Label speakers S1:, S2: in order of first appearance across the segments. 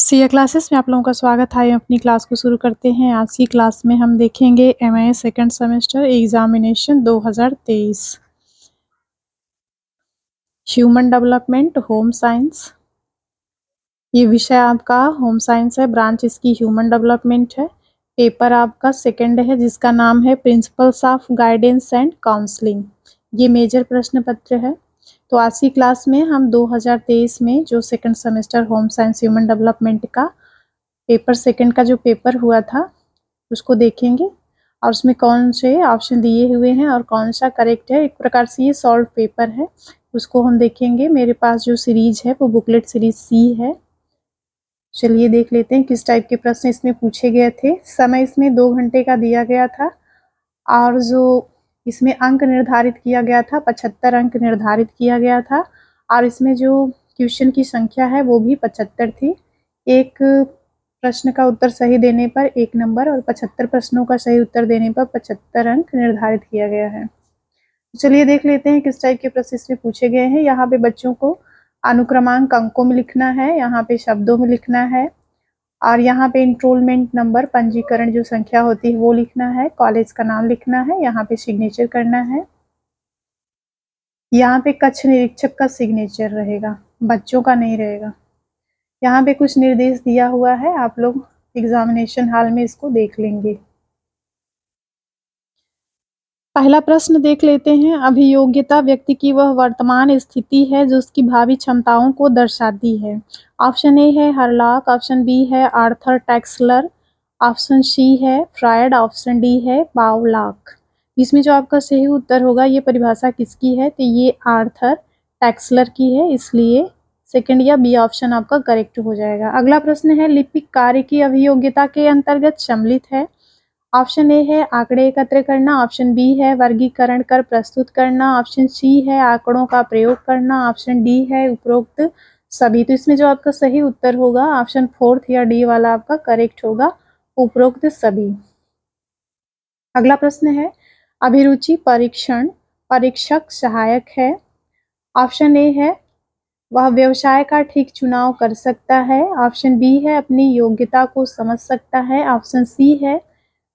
S1: Siya classes में आप लोगों का स्वागत है। अपनी क्लास को शुरू करते हैं। आज की क्लास में हम देखेंगे MA second semester examination 2023 human development home science. ये विषय आपका होम साइंस है, ब्रांच इसकी ह्यूमन डेवलपमेंट है। पेपर आपका सेकंड है जिसका नाम है principles of guidance and counselling. ये मेजर प्रश्न पत्र है। तो आज की क्लास में हम 2023 में जो second semester home science human development का पेपर सेकंड का जो पेपर हुआ था उसको देखेंगे और उसमें कौन से ऑप्शन दिए हुए हैं और कौन सा करेक्ट है। एक प्रकार से ये सॉल्व पेपर है, उसको हम देखेंगे। मेरे पास जो सीरीज है वो बुकलेट सीरीज सी है। चलिए देख लेते हैं किस टाइप के प्रश्न इसमें पूछे गए थे। समय इसमें 2 घंटे का दिया गया था और जो इसमें अंक निर्धारित किया गया था 75 अंक निर्धारित किया गया था और इसमें जो क्वेश्चन की संख्या है वो भी 75 थी। एक प्रश्न का उत्तर सही देने पर 1 नंबर और 75 प्रश्नों का सही उत्तर देने पर 75 अंक निर्धारित किया गया है। चलिए देख लेते हैं किस टाइप के प्रश्न इसमें पूछे गए हैं। यहाँ पे बच्चों को अनुक्रमांक अंकों में लिखना है, यहाँ पे शब्दों में लिखना है और यहाँ पे इनरोलमेंट नंबर पंजीकरण जो संख्या होती है वो लिखना है, कॉलेज का नाम लिखना है, यहाँ पे सिग्नेचर करना है। यहाँ पे कक्ष निरीक्षक का सिग्नेचर रहेगा, बच्चों का नहीं रहेगा। यहाँ पे कुछ निर्देश दिया हुआ है, आप लोग एग्जामिनेशन हॉल में इसको देख लेंगे। पहला प्रश्न देख लेते हैं। अभियोग्यता व्यक्ति की वह वर्तमान स्थिति है जो उसकी भावी क्षमताओं को दर्शाती है। ऑप्शन ए है हरलॉक, ऑप्शन बी है आर्थर टैक्सलर, ऑप्शन सी है फ्रायड, ऑप्शन डी है पावलॉक। इसमें जो आपका सही उत्तर होगा, ये परिभाषा किसकी है, तो ये आर्थर टैक्सलर की है, इसलिए सेकंड या बी ऑप्शन आपका करेक्ट हो जाएगा। अगला प्रश्न है लिपिक कार्य की अभियोग्यता के अंतर्गत सम्मिलित है। ऑप्शन ए है आंकड़े एकत्र करना, ऑप्शन बी है वर्गीकरण कर प्रस्तुत करना, ऑप्शन सी है आंकड़ों का प्रयोग करना, ऑप्शन डी है उपरोक्त सभी। तो इसमें जो आपका सही उत्तर होगा ऑप्शन फोर्थ या डी वाला आपका करेक्ट होगा, उपरोक्त सभी। अगला प्रश्न है अभिरुचि परीक्षण परीक्षक सहायक है। ऑप्शन ए है वह व्यवसाय का ठीक चुनाव कर सकता है, ऑप्शन बी है अपनी योग्यता को समझ सकता है, ऑप्शन सी है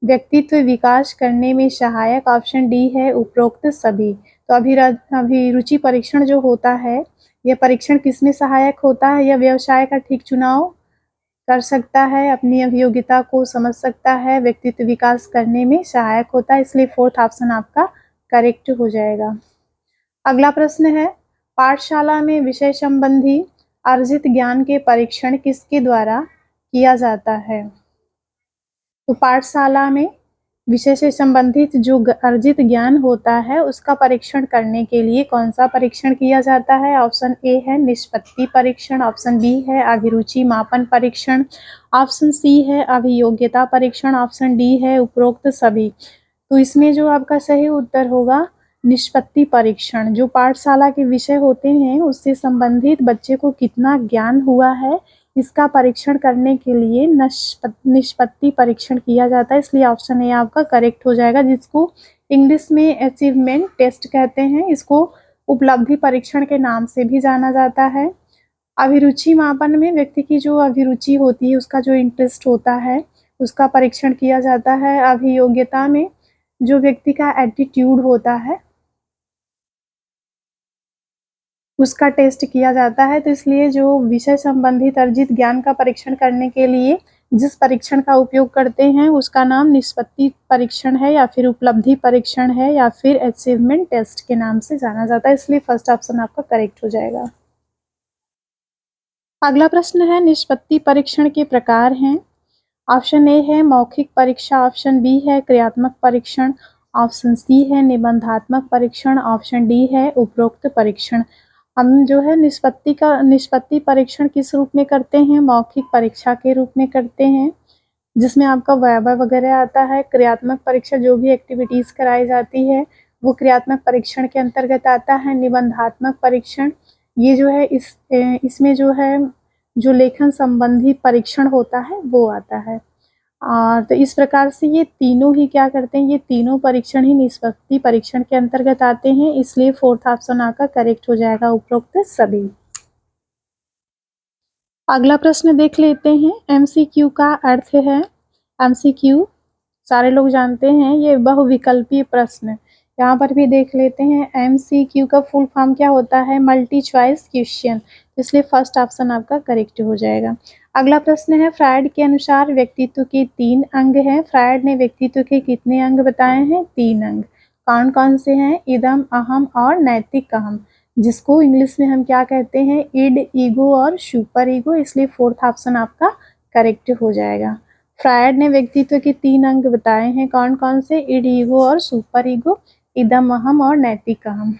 S1: व्यक्तित्व विकास करने में सहायक, ऑप्शन डी है उपरोक्त सभी। तो अभिरुचि परीक्षण जो होता है, यह परीक्षण किसमें सहायक होता है, यह व्यवसाय का ठीक चुनाव कर सकता है, अपनी अभियोग्यता को समझ सकता है, व्यक्तित्व विकास करने में सहायक होता है, इसलिए फोर्थ ऑप्शन आपका करेक्ट हो जाएगा। अगला प्रश्न है पाठशाला में विषय संबंधी अर्जित ज्ञान के परीक्षण किसके द्वारा किया जाता है। तो पाठशाला में विषय से संबंधित जो अर्जित ज्ञान होता है उसका परीक्षण करने के लिए कौन सा परीक्षण किया जाता है। ऑप्शन ए है निष्पत्ति परीक्षण, ऑप्शन बी है अभिरुचि मापन परीक्षण, ऑप्शन सी है अभियोग्यता परीक्षण, ऑप्शन डी है उपरोक्त सभी। तो इसमें जो आपका सही उत्तर होगा निष्पत्ति परीक्षण। जो पाठशाला के विषय होते हैं उससे संबंधित बच्चे को कितना ज्ञान हुआ है इसका परीक्षण करने के लिए निष्पत्ति परीक्षण किया जाता है, इसलिए ऑप्शन ए आपका करेक्ट हो जाएगा, जिसको इंग्लिश में अचीवमेंट टेस्ट कहते हैं। इसको उपलब्धि परीक्षण के नाम से भी जाना जाता है। अभिरुचि मापन में व्यक्ति की जो अभिरुचि होती है, उसका जो इंटरेस्ट होता है उसका परीक्षण किया जाता है। अभियोग्यता में जो व्यक्ति का एटीट्यूड होता है उसका टेस्ट किया जाता है। तो इसलिए जो विषय संबंधित अर्जित ज्ञान का परीक्षण करने के लिए जिस परीक्षण का उपयोग करते हैं उसका नाम निष्पत्ति परीक्षण है या फिर उपलब्धि परीक्षण है या फिर अचीवमेंट टेस्ट के नाम से जाना जाता है, इसलिए फर्स्ट ऑप्शन आपका करेक्ट हो जाएगा। अगला प्रश्न है निष्पत्ति परीक्षण के प्रकार हैं। ऑप्शन ए है मौखिक परीक्षा, ऑप्शन बी है क्रियात्मक परीक्षण, ऑप्शन सी है निबंधात्मक परीक्षण, ऑप्शन डी है उपरोक्त परीक्षण। हम जो है निष्पत्ति परीक्षण किस रूप में करते हैं, मौखिक परीक्षा के रूप में करते हैं जिसमें आपका वाइवा वगैरह आता है। क्रियात्मक परीक्षा जो भी एक्टिविटीज़ कराई जाती है वो क्रियात्मक परीक्षण के अंतर्गत आता है। निबंधात्मक परीक्षण ये जो है इसमें जो है जो लेखन संबंधी परीक्षण होता है वो आता है। और तो इस प्रकार से ये तीनों ही क्या करते हैं, ये तीनों परीक्षण ही निष्पत्ति परीक्षण के अंतर्गत आते हैं, इसलिए फोर्थ ऑप्शन आपका करेक्ट हो जाएगा उपरोक्त सभी। अगला प्रश्न देख लेते हैं। एमसीक्यू का अर्थ है, एमसीक्यू सारे लोग जानते हैं, ये बहुविकल्पीय प्रश्न। यहाँ पर भी देख लेते हैं, एमसीक्यू का फुल फॉर्म क्या होता है? Multi choice question. इसलिए फर्स्ट ऑप्शन आपका करेक्ट हो जाएगा। अगला प्रश्न है, फ्रायड के अनुसार व्यक्तित्व के 3 अंग हैं। फ्रायड ने व्यक्तित्व के कितने अंग बताए हैं? 3 अंग। कौन कौन से हैं? इदम, अहम और नैतिक अहम, जिसको इंग्लिश में हम क्या कहते हैं? इड, ईगो और सुपर ईगो। इसलिए फोर्थ ऑप्शन आपका करेक्ट हो जाएगा। फ्रायड ने व्यक्तित्व के 3 अंग बताए हैं, कौन कौन से? इड, ईगो और सुपर ईगो, इदम, अहम और नैतिक अहम।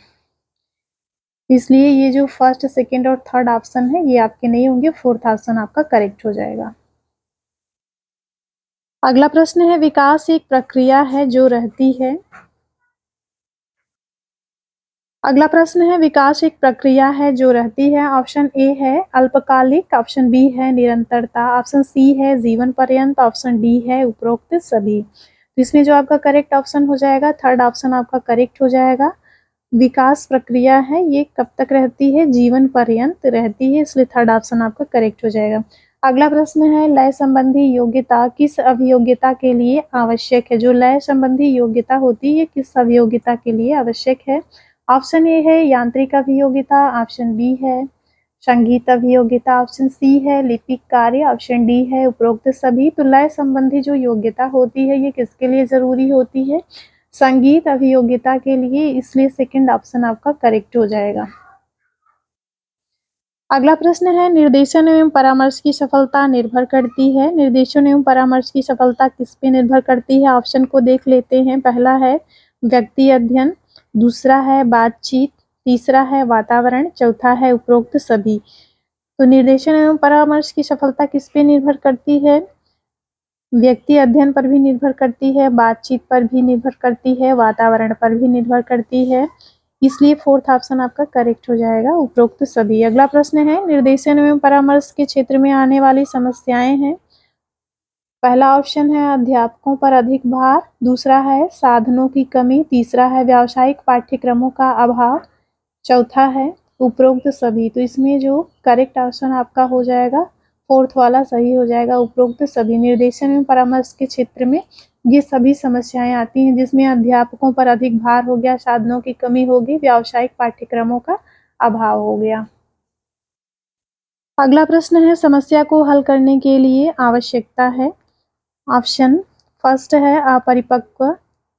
S1: इसलिए ये जो फर्स्ट, सेकंड और थर्ड ऑप्शन है ये आपके नहीं होंगे, फोर्थ ऑप्शन आपका करेक्ट हो जाएगा। अगला प्रश्न है, विकास एक प्रक्रिया है जो रहती है। अगला प्रश्न है, विकास एक प्रक्रिया है जो रहती है। ऑप्शन ए है अल्पकालिक, ऑप्शन बी है निरंतरता, ऑप्शन सी है जीवन पर्यंत, ऑप्शन डी है उपरोक्त सभी। तो इसमें जो आपका करेक्ट ऑप्शन हो जाएगा, थर्ड ऑप्शन आपका करेक्ट हो जाएगा। विकास प्रक्रिया है, ये कब तक रहती है? जीवन पर्यंत रहती है, इसलिए थर्ड ऑप्शन आपका करेक्ट हो जाएगा। अगला प्रश्न है, लय संबंधी योग्यता किस अभियोग्यता के लिए आवश्यक है? जो लय संबंधी योग्यता होती है किस अभियोग्यता के लिए आवश्यक है? ऑप्शन ए है यांत्रिक अभियोग्यता, ऑप्शन बी है संगीत अभियोग्यता, ऑप्शन सी है लिपिक कार्य, ऑप्शन डी है उपरोक्त सभी। तो लय संबंधी जो योग्यता होती है ये किसके लिए जरूरी होती है? संगीत अभियोग्यता के लिए, इसलिए सेकंड ऑप्शन आपका करेक्ट हो जाएगा। अगला प्रश्न है, निर्देशन एवं परामर्श की सफलता निर्भर करती है। निर्देशन एवं परामर्श की सफलता किस पे निर्भर करती है? ऑप्शन को देख लेते हैं। पहला है व्यक्ति अध्ययन, दूसरा है बातचीत, तीसरा है वातावरण, चौथा है उपरोक्त सभी। तो निर्देशन एवं परामर्श की सफलता किस पे निर्भर करती है? व्यक्ति अध्ययन पर भी निर्भर करती है, बातचीत पर भी निर्भर करती है, वातावरण पर भी निर्भर करती है, इसलिए फोर्थ ऑप्शन आपका करेक्ट हो जाएगा, उपरोक्त सभी। अगला प्रश्न है, निर्देशन एवं परामर्श के क्षेत्र में आने वाली समस्याएं हैं। पहला ऑप्शन है अध्यापकों पर अधिक भार, दूसरा है साधनों की कमी, तीसरा है व्यावसायिक पाठ्यक्रमों का अभाव, चौथा है उपरोक्त सभी। तो इसमें जो करेक्ट ऑप्शन आपका हो जाएगा, फोर्थ वाला सही हो जाएगा, उपरोक्त सभी। निर्देशन एवं परामर्श के क्षेत्र में ये सभी समस्याएं आती हैं, जिसमें अध्यापकों पर अधिक भार हो गया, साधनों की कमी होगी, व्यावसायिक पाठ्यक्रमों का अभाव हो गया। अगला प्रश्न है, समस्या को हल करने के लिए आवश्यकता है। ऑप्शन फर्स्ट है अपरिपक्व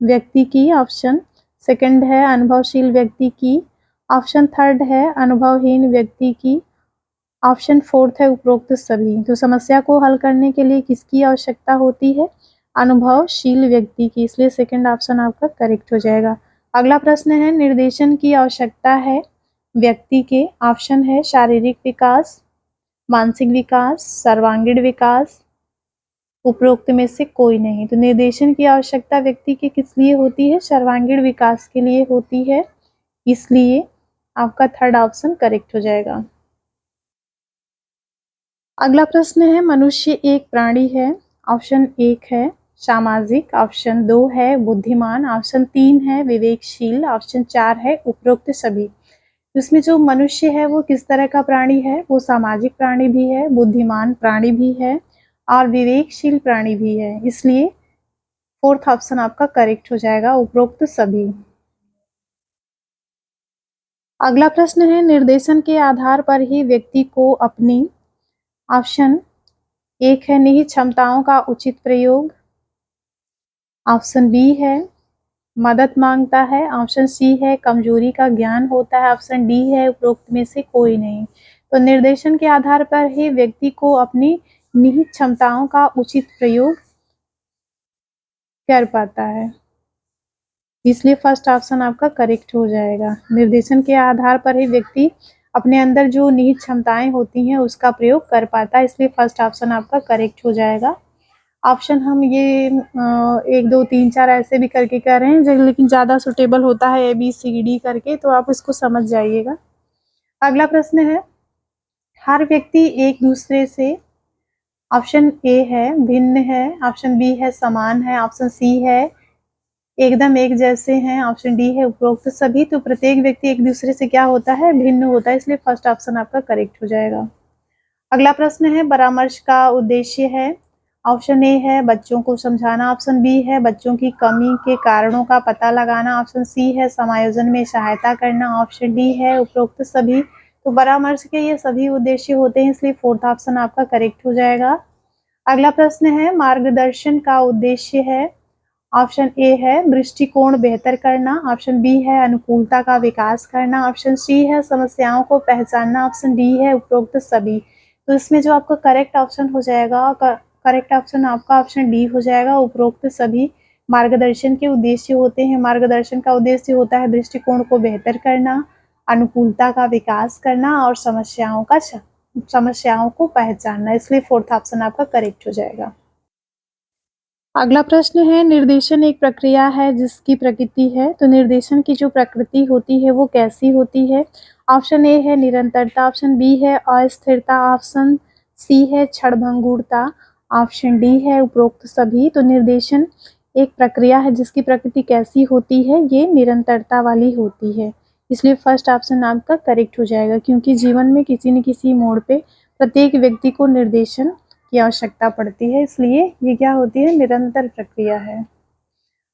S1: व्यक्ति की, ऑप्शन सेकंड है अनुभवशील व्यक्ति की, ऑप्शन थर्ड है अनुभवहीन व्यक्ति की, ऑप्शन फोर्थ है उपरोक्त सभी। तो समस्या को हल करने के लिए किसकी आवश्यकता होती है? अनुभवशील व्यक्ति की, इसलिए सेकंड ऑप्शन आपका करेक्ट हो जाएगा। अगला प्रश्न है, निर्देशन की आवश्यकता है व्यक्ति के, ऑप्शन है शारीरिक विकास, मानसिक विकास, सर्वांगीण विकास, उपरोक्त में से कोई नहीं। तो निर्देशन की आवश्यकता व्यक्ति के किस लिए होती है? सर्वांगीण विकास के लिए होती है, इसलिए आपका थर्ड ऑप्शन करेक्ट हो जाएगा। अगला प्रश्न है, मनुष्य एक प्राणी है। ऑप्शन 1 है सामाजिक, ऑप्शन 2 है बुद्धिमान, ऑप्शन 3 है विवेकशील, ऑप्शन 4 है उपरोक्त सभी। इसमें जो मनुष्य है वो किस तरह का प्राणी है? वो सामाजिक प्राणी भी है, बुद्धिमान प्राणी भी है और विवेकशील प्राणी भी है, इसलिए फोर्थ ऑप्शन आपका करेक्ट हो जाएगा, उपरोक्त सभी। अगला प्रश्न है, निर्देशन के आधार पर ही व्यक्ति को अपनी, ऑप्शन 1 है निहित क्षमताओं का उचित प्रयोग, ऑप्शन बी है मदद मांगता है, ऑप्शन सी है कमजोरी का ज्ञान होता है, ऑप्शन डी है उपरोक्त में से कोई नहीं। तो निर्देशन के आधार पर ही व्यक्ति को अपनी निहित क्षमताओं का उचित प्रयोग कर पाता है, इसलिए फर्स्ट ऑप्शन आपका करेक्ट हो जाएगा। निर्देशन के आधार पर ही व्यक्ति अपने अंदर जो निहित क्षमताएं होती हैं उसका प्रयोग कर पाता है, इसलिए फर्स्ट ऑप्शन आपका करेक्ट हो जाएगा। ऑप्शन हम ये 1 2 3 4 ऐसे भी करके कर रहे हैं, लेकिन ज़्यादा सुटेबल होता है ABCD करके, तो आप इसको समझ जाइएगा। अगला प्रश्न है, हर व्यक्ति एक दूसरे से, ऑप्शन ए है भिन्न है, ऑप्शन बी है समान है, ऑप्शन सी है एकदम एक जैसे हैं, ऑप्शन डी है उपरोक्त सभी। तो प्रत्येक व्यक्ति एक दूसरे से क्या होता है? भिन्न होता है, इसलिए फर्स्ट ऑप्शन आपका करेक्ट हो जाएगा। अगला प्रश्न है परामर्श का उद्देश्य है। ऑप्शन ए है बच्चों को समझाना, ऑप्शन बी है बच्चों की कमी के कारणों का पता लगाना, ऑप्शन सी है समायोजन में सहायता करना, ऑप्शन डी है उपरोक्त सभी। तो परामर्श के ये सभी उद्देश्य होते हैं, इसलिए फोर्थ ऑप्शन आपका करेक्ट हो जाएगा। अगला प्रश्न है मार्गदर्शन का उद्देश्य है। ऑप्शन ए है दृष्टिकोण बेहतर करना, ऑप्शन बी है अनुकूलता का विकास करना, ऑप्शन सी है समस्याओं को पहचानना, ऑप्शन डी है उपरोक्त सभी। तो इसमें जो आपका करेक्ट ऑप्शन हो जाएगा, करेक्ट ऑप्शन आपका ऑप्शन डी हो जाएगा, उपरोक्त सभी मार्गदर्शन के उद्देश्य होते हैं। मार्गदर्शन का उद्देश्य होता है दृष्टिकोण को बेहतर करना, अनुकूलता का विकास करना और समस्याओं को पहचानना, इसलिए फोर्थ ऑप्शन आपका करेक्ट हो जाएगा। अगला प्रश्न है निर्देशन एक प्रक्रिया है जिसकी प्रकृति है। तो निर्देशन की जो प्रकृति होती है वो कैसी होती है? ऑप्शन ए है निरंतरता, ऑप्शन बी है अस्थिरता, ऑप्शन सी है क्षणभंगुरता, ऑप्शन डी है उपरोक्त सभी। तो निर्देशन एक प्रक्रिया है जिसकी प्रकृति कैसी होती है, ये निरंतरता वाली होती है, इसलिए फर्स्ट ऑप्शन आपका करेक्ट हो जाएगा, क्योंकि जीवन में किसी न किसी मोड़ पे प्रत्येक व्यक्ति को निर्देशन की आवश्यकता पड़ती है, इसलिए ये क्या होती है, निरंतर प्रक्रिया है।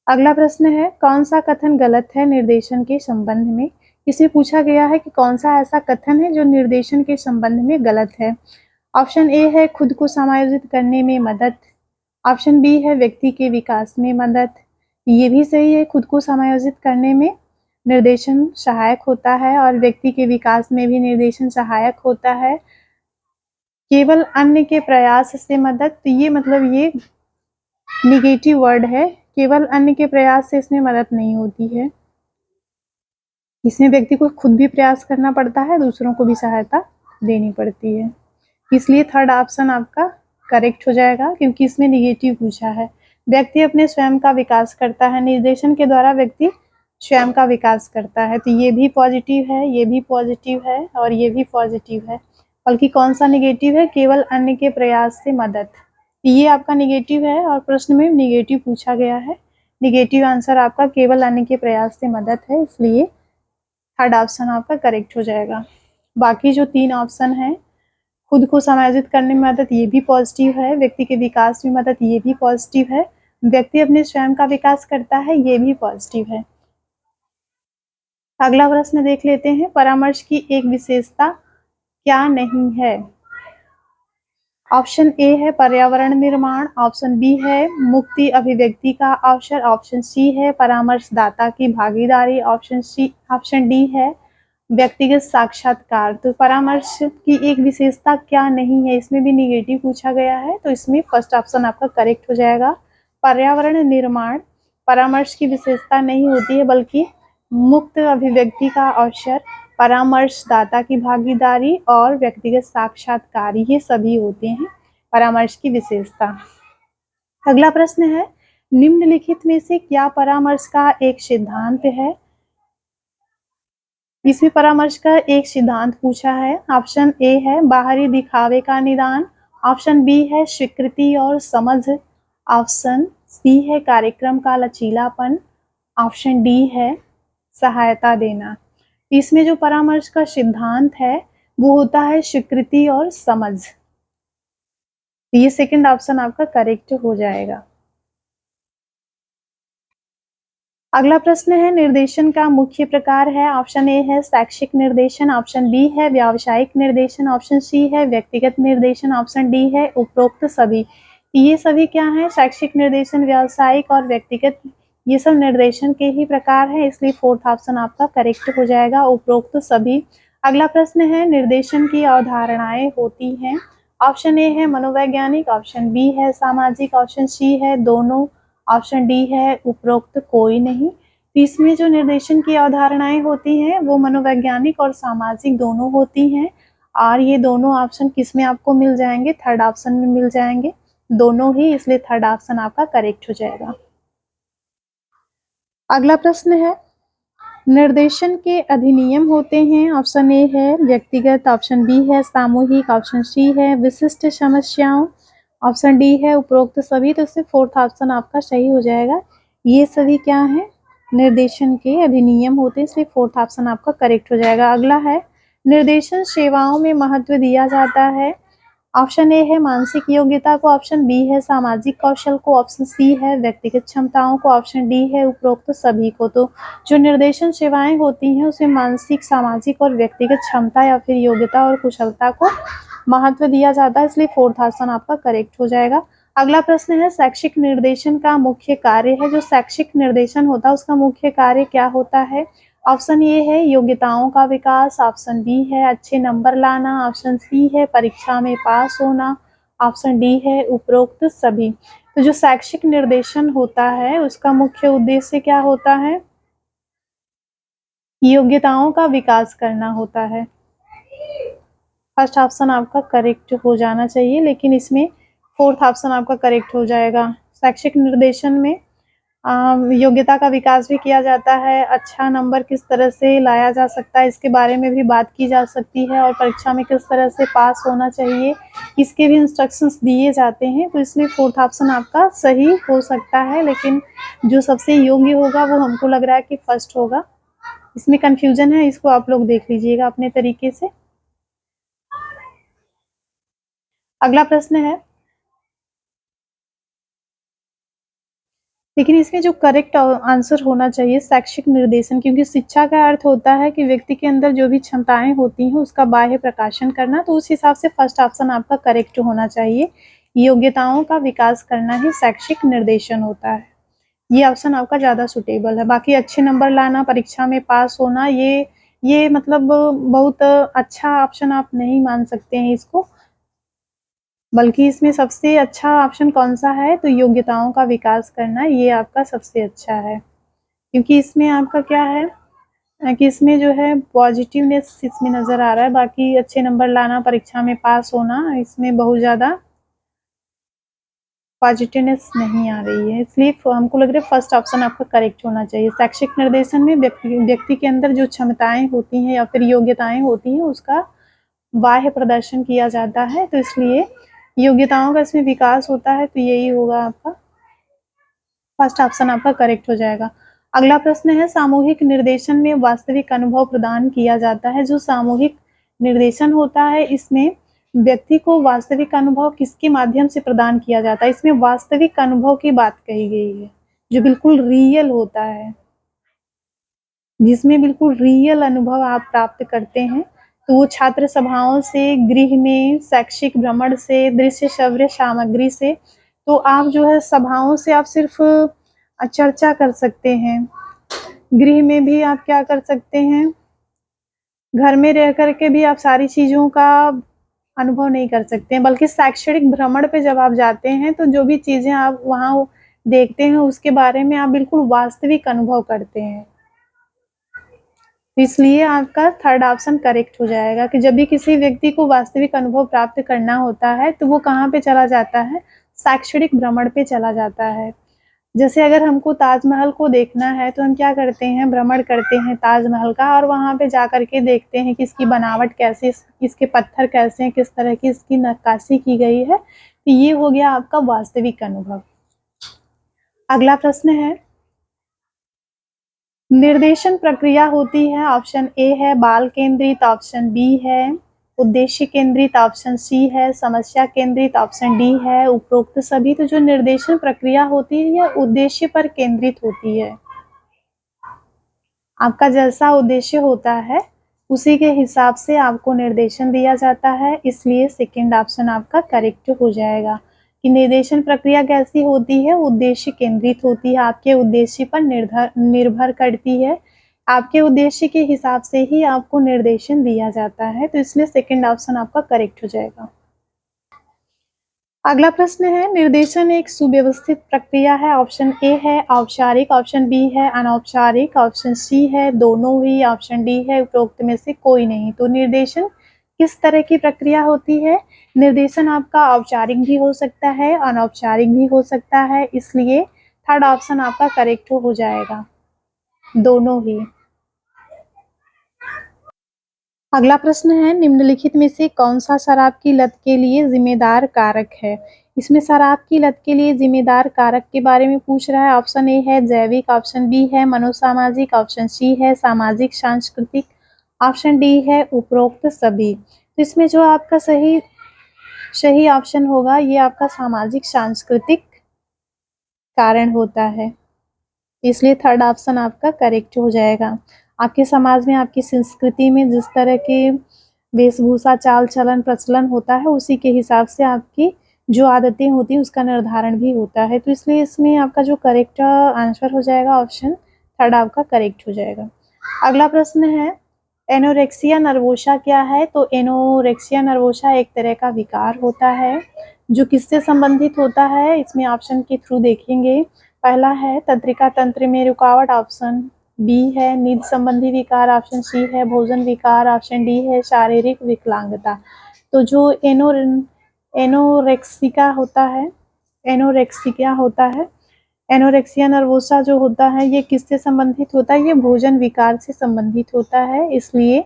S1: अगला प्रश्न है कौन सा कथन गलत है निर्देशन के संबंध में? इसे पूछा गया है कि कौन सा ऐसा कथन है जो निर्देशन के संबंध में गलत है। ऑप्शन ए है खुद को समायोजित करने में मदद, ऑप्शन बी है व्यक्ति के विकास में मदद, ये भी सही है, खुद को समायोजित करने में निर्देशन सहायक होता है और व्यक्ति के विकास में भी निर्देशन सहायक होता है। केवल अन्य के प्रयास से मदद, तो ये मतलब ये निगेटिव वर्ड है, केवल अन्य के प्रयास से इसमें मदद नहीं होती है, इसमें व्यक्ति को खुद भी प्रयास करना पड़ता है, दूसरों को भी सहायता देनी पड़ती है, इसलिए थर्ड ऑप्शन आपका करेक्ट हो जाएगा, क्योंकि इसमें निगेटिव पूछा है। व्यक्ति अपने स्वयं का विकास करता है, निर्देशन के द्वारा व्यक्ति स्वयं का विकास करता है, तो ये भी पॉजिटिव है, ये भी पॉजिटिव है और ये भी पॉजिटिव है, बल्कि कौन सा निगेटिव है, केवल अन्य के प्रयास से मदद, ये आपका निगेटिव है और प्रश्न में निगेटिव पूछा गया है, निगेटिव आंसर आपका केवल अन्य के प्रयास से मदद है, इसलिए थर्ड ऑप्शन आपका करेक्ट हो जाएगा। बाकी जो तीन ऑप्शन है, खुद को समायोजित करने में मदद, ये भी पॉजिटिव है, व्यक्ति के विकास में मदद, ये भी पॉजिटिव है, व्यक्ति अपने स्वयं का विकास करता है, ये भी पॉजिटिव है। अगला प्रश्न देख लेते हैं परामर्श की एक विशेषता क्या नहीं है? ऑप्शन ए है पर्यावरण निर्माण, ऑप्शन बी है मुक्ति अभिव्यक्ति का अवसर, ऑप्शन सी है परामर्शदाता की भागीदारी, ऑप्शन डी है व्यक्तिगत साक्षात्कार। तो परामर्श की एक विशेषता क्या नहीं है, इसमें भी निगेटिव पूछा गया है, तो इसमें फर्स्ट ऑप्शन आपका करेक्ट हो जाएगा। पर्यावरण निर्माण परामर्श की विशेषता नहीं होती है, बल्कि मुक्त अभिव्यक्ति का अवसर, परामर्शदाता की भागीदारी और व्यक्तिगत साक्षात्कार, ये सभी होते हैं परामर्श की विशेषता। अगला प्रश्न है निम्नलिखित में से क्या परामर्श का एक सिद्धांत है? इसमें परामर्श का एक सिद्धांत पूछा है। ऑप्शन ए है बाहरी दिखावे का निदान, ऑप्शन बी है स्वीकृति और समझ, ऑप्शन सी है कार्यक्रम का लचीलापन, ऑप्शन डी है सहायता देना। इसमें जो परामर्श का सिद्धांत है वो होता है स्वीकृति और समझ, ये सेकंड ऑप्शन आपका करेक्ट हो जाएगा। अगला प्रश्न है निर्देशन का मुख्य प्रकार है। ऑप्शन ए है शैक्षिक निर्देशन, ऑप्शन बी है व्यावसायिक निर्देशन, ऑप्शन सी है व्यक्तिगत निर्देशन, ऑप्शन डी है उपरोक्त सभी। ये सभी क्या है, शैक्षिक निर्देशन, व्यावसायिक और व्यक्तिगत, ये सब निर्देशन के ही प्रकार है, इसलिए फोर्थ ऑप्शन आपका करेक्ट हो जाएगा, उपरोक्त सभी। अगला प्रश्न है निर्देशन की अवधारणाएं होती हैं। ऑप्शन ए है मनोवैज्ञानिक, ऑप्शन बी है सामाजिक, ऑप्शन सी है दोनों, ऑप्शन डी है उपरोक्त कोई नहीं। तो इसमें जो निर्देशन की अवधारणाएं होती हैं वो मनोवैज्ञानिक और सामाजिक दोनों होती हैं, और ये दोनों ऑप्शन किस में आपको मिल जाएंगे, थर्ड ऑप्शन में मिल जाएंगे दोनों ही, इसलिए थर्ड ऑप्शन आपका करेक्ट हो जाएगा। अगला प्रश्न है निर्देशन के अधिनियम होते हैं। ऑप्शन ए है व्यक्तिगत, ऑप्शन बी है सामूहिक, ऑप्शन सी है विशिष्ट समस्याओं, ऑप्शन डी है उपरोक्त सभी। तो इसमें फोर्थ ऑप्शन आपका सही हो जाएगा, ये सभी क्या है, निर्देशन के अधिनियम होते हैं, इसलिए फोर्थ ऑप्शन आपका करेक्ट हो जाएगा। अगला है निर्देशन सेवाओं में महत्व दिया जाता है। ऑप्शन ए है मानसिक योग्यता को, ऑप्शन बी है सामाजिक कौशल को, ऑप्शन सी है व्यक्तिगत क्षमताओं को, ऑप्शन डी है उपरोक्त सभी को। तो जो निर्देशन सेवाएं होती हैं उसमें मानसिक, सामाजिक और व्यक्तिगत क्षमता या फिर योग्यता और कुशलता को महत्व दिया जाता है, इसलिए फोर्थ ऑप्शन आपका करेक्ट हो जाएगा। अगला प्रश्न है शैक्षिक निर्देशन का मुख्य कार्य है। जो शैक्षिक निर्देशन होता है उसका मुख्य कार्य क्या होता है? ऑप्शन ए है योग्यताओं का विकास, ऑप्शन बी है अच्छे नंबर लाना, ऑप्शन सी है परीक्षा में पास होना, ऑप्शन डी है उपरोक्त सभी। तो जो शैक्षिक निर्देशन होता है उसका मुख्य उद्देश्य क्या होता है? योग्यताओं का विकास करना होता है। फर्स्ट ऑप्शन आपका करेक्ट हो जाना चाहिए, लेकिन इसमें फोर्थ ऑप्शन आपका करेक्ट हो जाएगा। शैक्षिक निर्देशन में योग्यता का विकास भी किया जाता है, अच्छा नंबर किस तरह से लाया जा सकता है इसके बारे में भी बात की जा सकती है, और परीक्षा में किस तरह से पास होना चाहिए इसके भी इंस्ट्रक्शंस दिए जाते हैं। तो इसलिए फोर्थ ऑप्शन आपका सही हो सकता है, लेकिन जो सबसे योग्य होगा वो हमको लग रहा है कि फर्स्ट होगा। इसमें कंफ्यूजन है, इसको आप लोग देख लीजिएगा अपने तरीके से। अगला प्रश्न है, लेकिन इसमें जो करेक्ट आंसर होना चाहिए शैक्षिक निर्देशन, क्योंकि शिक्षा का अर्थ होता है कि व्यक्ति के अंदर जो भी क्षमताएं होती हैं उसका बाह्य प्रकाशन करना, तो उस हिसाब से फर्स्ट ऑप्शन आपका करेक्ट होना चाहिए। योग्यताओं का विकास करना ही शैक्षिक निर्देशन होता है, ये ऑप्शन आपका ज़्यादा सुटेबल है। बाकी अच्छे नंबर लाना, परीक्षा में पास होना, ये मतलब बहुत अच्छा ऑप्शन आप नहीं मान सकते हैं इसको, बल्कि इसमें सबसे अच्छा ऑप्शन कौन सा है? तो योग्यताओं का विकास करना, ये आपका सबसे अच्छा है, क्योंकि इसमें आपका क्या है कि इसमें जो है पॉजिटिवनेस इसमें नज़र आ रहा है। बाकी अच्छे नंबर लाना, परीक्षा में पास होना, इसमें बहुत ज़्यादा पॉजिटिवनेस नहीं आ रही है, इसलिए हमको लग रहा है फर्स्ट ऑप्शन आपका करेक्ट होना चाहिए। शैक्षिक निर्देशन में व्यक्ति के अंदर जो क्षमताएं होती हैं या फिर योग्यताएं होती हैं उसका बाह्य प्रदर्शन किया जाता है, तो इसलिए योग्यताओं का इसमें विकास होता है, तो यही होगा आपका फर्स्ट ऑप्शन आपका करेक्ट हो जाएगा। अगला प्रश्न है सामूहिक निर्देशन में वास्तविक अनुभव प्रदान किया जाता है। जो सामूहिक निर्देशन होता है इसमें व्यक्ति को वास्तविक अनुभव किसके माध्यम से प्रदान किया जाता है? इसमें वास्तविक अनुभव की बात कही गई है, जो बिल्कुल रियल होता है, जिसमें बिल्कुल रियल अनुभव आप प्राप्त करते हैं। तो वो छात्र सभाओं से, गृह में, शैक्षिक भ्रमण से, दृश्य श्रव्य सामग्री से। तो आप जो है सभाओं से आप सिर्फ चर्चा कर सकते हैं, गृह में भी आप क्या कर सकते हैं, घर में रह कर के भी आप सारी चीज़ों का अनुभव नहीं कर सकते हैं, बल्कि शैक्षणिक भ्रमण पे जब आप जाते हैं तो जो भी चीज़ें आप वहाँ देखते हैं उसके बारे में आप बिल्कुल वास्तविक अनुभव करते हैं। इसलिए आपका थर्ड ऑप्शन करेक्ट हो जाएगा कि जब भी किसी व्यक्ति को वास्तविक अनुभव प्राप्त करना होता है तो वो कहाँ पे चला जाता है? शैक्षणिक भ्रमण पे चला जाता है। जैसे अगर हमको ताजमहल को देखना है तो हम क्या करते हैं? भ्रमण करते हैं ताजमहल का, और वहाँ पे जा कर के देखते हैं कि इसकी बनावट कैसी, इसके पत्थर कैसे हैं, किस तरह की इसकी नक्काशी की गई है। तो ये हो गया आपका वास्तविक अनुभव। अगला प्रश्न है, निर्देशन प्रक्रिया होती है। ऑप्शन ए है बाल केंद्रित, ऑप्शन बी है उद्देश्य केंद्रित, ऑप्शन सी है समस्या केंद्रित, ऑप्शन डी है उपरोक्त सभी। तो जो निर्देशन प्रक्रिया होती है यह उद्देश्य पर केंद्रित होती है। आपका जैसा उद्देश्य होता है उसी के हिसाब से आपको निर्देशन दिया जाता है, इसलिए सेकंड ऑप्शन आपका करेक्ट हो जाएगा कि निर्देशन प्रक्रिया कैसी होती है? उद्देश्य केंद्रित होती है, आपके उद्देश्य पर निर्भर करती है, आपके उद्देश्य के हिसाब से ही आपको निर्देशन दिया जाता है, तो इसलिए सेकंड ऑप्शन आपका करेक्ट हो जाएगा। अगला प्रश्न है निर्देशन एक सुव्यवस्थित प्रक्रिया है। ऑप्शन ए है औपचारिक, ऑप्शन बी है अनौपचारिक, ऑप्शन सी है दोनों ही, ऑप्शन डी है उपरोक्त में से कोई नहीं। तो निर्देशन किस तरह की प्रक्रिया होती है? निर्देशन आपका औपचारिक भी हो सकता है, अनौपचारिक भी हो सकता है, इसलिए थर्ड ऑप्शन आपका करेक्ट हो जाएगा, दोनों ही। अगला प्रश्न है निम्नलिखित में से कौन सा शराब की लत के लिए जिम्मेदार कारक है? इसमें शराब की लत के लिए जिम्मेदार कारक के बारे में पूछ रहा है। ऑप्शन ए है जैविक, ऑप्शन बी है मनोसामाजिक, ऑप्शन सी है सामाजिक सांस्कृतिक, ऑप्शन डी है उपरोक्त सभी। तो इसमें जो आपका सही सही ऑप्शन होगा ये आपका सामाजिक सांस्कृतिक कारण होता है, इसलिए थर्ड ऑप्शन आपका करेक्ट हो जाएगा। आपके समाज में, आपकी संस्कृति में जिस तरह के वेशभूषा, चाल चलन, प्रचलन होता है, उसी के हिसाब से आपकी जो आदतें होती हैं उसका निर्धारण भी होता है। तो इसलिए इसमें आपका जो करेक्ट आंसर हो जाएगा ऑप्शन थर्ड आपका करेक्ट हो जाएगा। अगला प्रश्न है एनोरेक्सिया नर्वोसा क्या है? तो एनोरेक्सिया नर्वोसा एक तरह का विकार होता है जो किससे संबंधित होता है, इसमें ऑप्शन के थ्रू देखेंगे। पहला है तंत्रिका तंत्र में रुकावट, ऑप्शन बी है नींद संबंधी विकार, ऑप्शन सी है भोजन विकार, ऑप्शन डी है शारीरिक विकलांगता। तो जो एनोरेक्सिका होता है, एनोरेक्सिया होता है, एनोरेक्सिया नर्वोसा जो होता है ये किससे संबंधित होता है? ये भोजन विकार से संबंधित होता है, इसलिए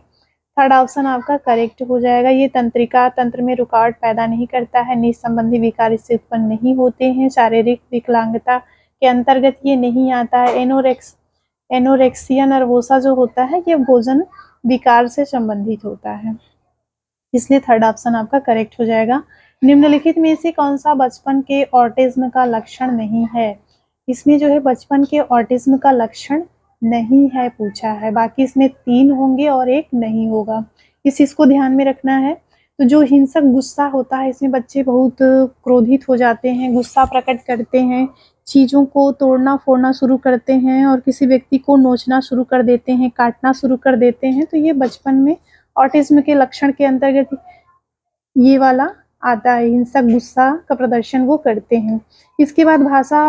S1: थर्ड ऑप्शन आपका करेक्ट हो जाएगा। ये तंत्रिका तंत्र में रुकावट पैदा नहीं करता है, नींद संबंधी विकार इससे उत्पन्न नहीं होते हैं, शारीरिक विकलांगता के अंतर्गत ये नहीं आता है। एनोरेक्सिया नर्वोसा जो होता है ये भोजन विकार से संबंधित होता है, इसलिए थर्ड ऑप्शन आपका करेक्ट हो जाएगा। निम्नलिखित में से कौन सा बचपन के ऑटिज्म का लक्षण नहीं है? इसमें जो है बचपन के ऑटिज्म का लक्षण नहीं है पूछा है, बाकी इसमें 3 होंगे और 1 नहीं होगा, इस चीज को ध्यान में रखना है। तो जो हिंसक गुस्सा होता है इसमें बच्चे बहुत क्रोधित हो जाते हैं, गुस्सा प्रकट करते हैं, चीज़ों को तोड़ना फोड़ना शुरू करते हैं और किसी व्यक्ति को नोचना शुरू कर देते हैं, काटना शुरू कर देते हैं। तो ये बचपन में ऑटिज्म के लक्षण के अंतर्गत ये वाला आता है, हिंसक गुस्सा का प्रदर्शन वो करते हैं। इसके बाद भाषा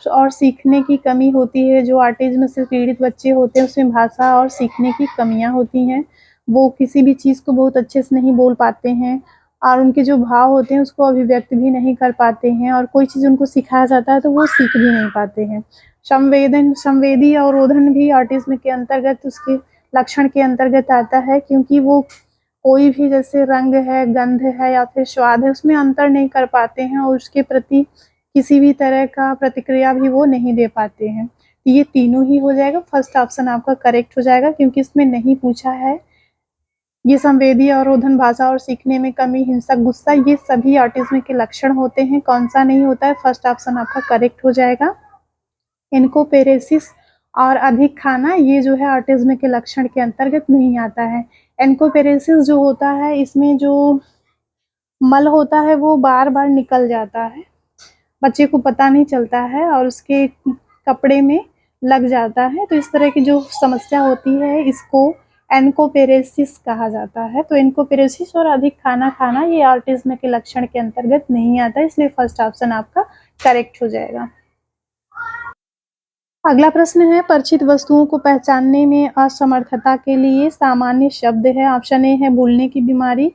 S1: और सीखने की कमी होती है, जो ऑटिज्म से पीड़ित बच्चे होते हैं उसमें भाषा और सीखने की कमियां होती हैं, वो किसी भी चीज़ को बहुत अच्छे से नहीं बोल पाते हैं और उनके जो भाव होते हैं उसको अभिव्यक्त भी नहीं कर पाते हैं, और कोई चीज़ उनको सिखाया जाता है तो वो सीख भी नहीं पाते हैं। संवेदी अवरोधन भी ऑटिज्म के अंतर्गत, उसके लक्षण के अंतर्गत आता है, क्योंकि वो कोई भी जैसे रंग है, गंध है या फिर स्वाद है उसमें अंतर नहीं कर पाते हैं और उसके प्रति किसी भी तरह का प्रतिक्रिया भी वो नहीं दे पाते हैं। ये तीनों ही हो जाएगा, फर्स्ट ऑप्शन आपका करेक्ट हो जाएगा, क्योंकि इसमें नहीं पूछा है। ये संवेदी अवरोधन, भाषा और सीखने में कमी, हिंसक गुस्सा, ये सभी ऑटिज्म के लक्षण होते हैं। कौन सा नहीं होता है? फर्स्ट ऑप्शन आपका करेक्ट हो जाएगा। एनकोपेरेसिस और अधिक खाना, ये जो है ऑटिज्म के लक्षण के अंतर्गत नहीं आता है। एनकोपेरेसिस जो होता है इसमें जो मल होता है वो बार बार निकल जाता है, बच्चे को पता नहीं चलता है और उसके कपड़े में लग जाता है। तो इस तरह की जो समस्या होती है इसको एनकोपेरेसिस कहा जाता है। तो एनकोपेरेसिस और अधिक खाना खाना ये ऑटिज्म के लक्षण के अंतर्गत नहीं आता, इसलिए फर्स्ट ऑप्शन आपका करेक्ट हो जाएगा। अगला प्रश्न है परिचित वस्तुओं को पहचानने में असमर्थता के लिए सामान्य शब्द है। ऑप्शन ए है भूलने की बीमारी,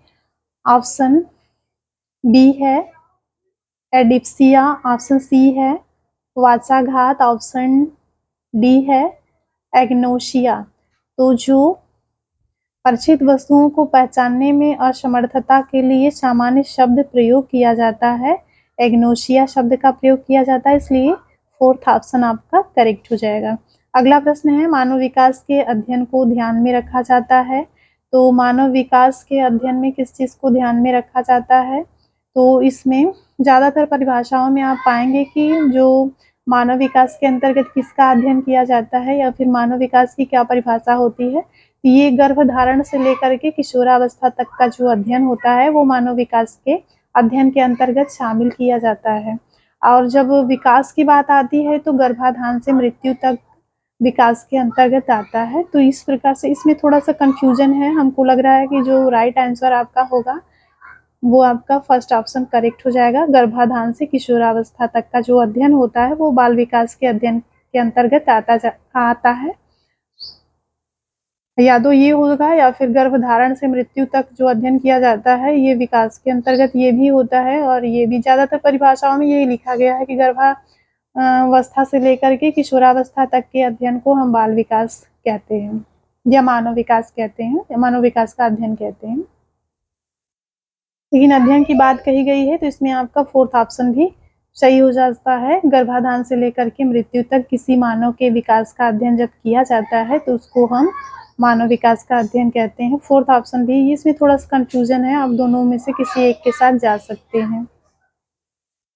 S1: ऑप्शन बी है एडिप्सिया, ऑप्शन सी है वाचाघात, ऑप्शन डी है एग्नोशिया। तो जो परिचित वस्तुओं को पहचानने में असमर्थता के लिए सामान्य शब्द प्रयोग किया जाता है, एग्नोशिया शब्द का प्रयोग किया जाता है, इसलिए फोर्थ ऑप्शन आपका करेक्ट हो जाएगा। अगला प्रश्न है मानव विकास के अध्ययन को ध्यान में रखा जाता है। तो मानव विकास के अध्ययन में किस चीज़ को ध्यान में रखा जाता है? तो इसमें ज़्यादातर परिभाषाओं में आप पाएंगे कि जो मानव विकास के अंतर्गत किसका अध्ययन किया जाता है या फिर मानव विकास की क्या परिभाषा होती है, ये गर्भधारण से लेकर के किशोरावस्था तक का जो अध्ययन होता है वो मानव विकास के अध्ययन के अंतर्गत शामिल किया जाता है। और जब विकास की बात आती है तो गर्भाधान से मृत्यु तक विकास के अंतर्गत आता है। तो इस प्रकार से इसमें थोड़ा सा कंफ्यूजन है, हमको लग रहा है कि जो राइट आंसर आपका होगा वो आपका फर्स्ट ऑप्शन करेक्ट हो जाएगा। गर्भाधान से किशोरावस्था तक का जो अध्ययन होता है वो बाल विकास के अध्ययन के अंतर्गत आता है, या तो ये होगा या फिर गर्भधारण से मृत्यु तक जो अध्ययन किया जाता है ये विकास के अंतर्गत ये भी होता है, और ये भी ज़्यादातर परिभाषाओं में यही लिखा गया है कि गर्भावस्था से लेकर के किशोरावस्था तक के अध्ययन को हम बाल विकास कहते हैं या मानव विकास कहते हैं, या मानव विकास का अध्ययन कहते हैं। लेकिन अध्ययन की बात कही गई है तो इसमें आपका फोर्थ ऑप्शन भी सही हो जाता है। गर्भाधान से लेकर के मृत्यु तक किसी मानव के विकास का अध्ययन जब किया जाता है तो उसको हम मानव विकास का अध्ययन कहते हैं। फोर्थ ऑप्शन भी, इसमें थोड़ा सा कंफ्यूजन है, आप दोनों में से किसी एक के साथ जा सकते हैं।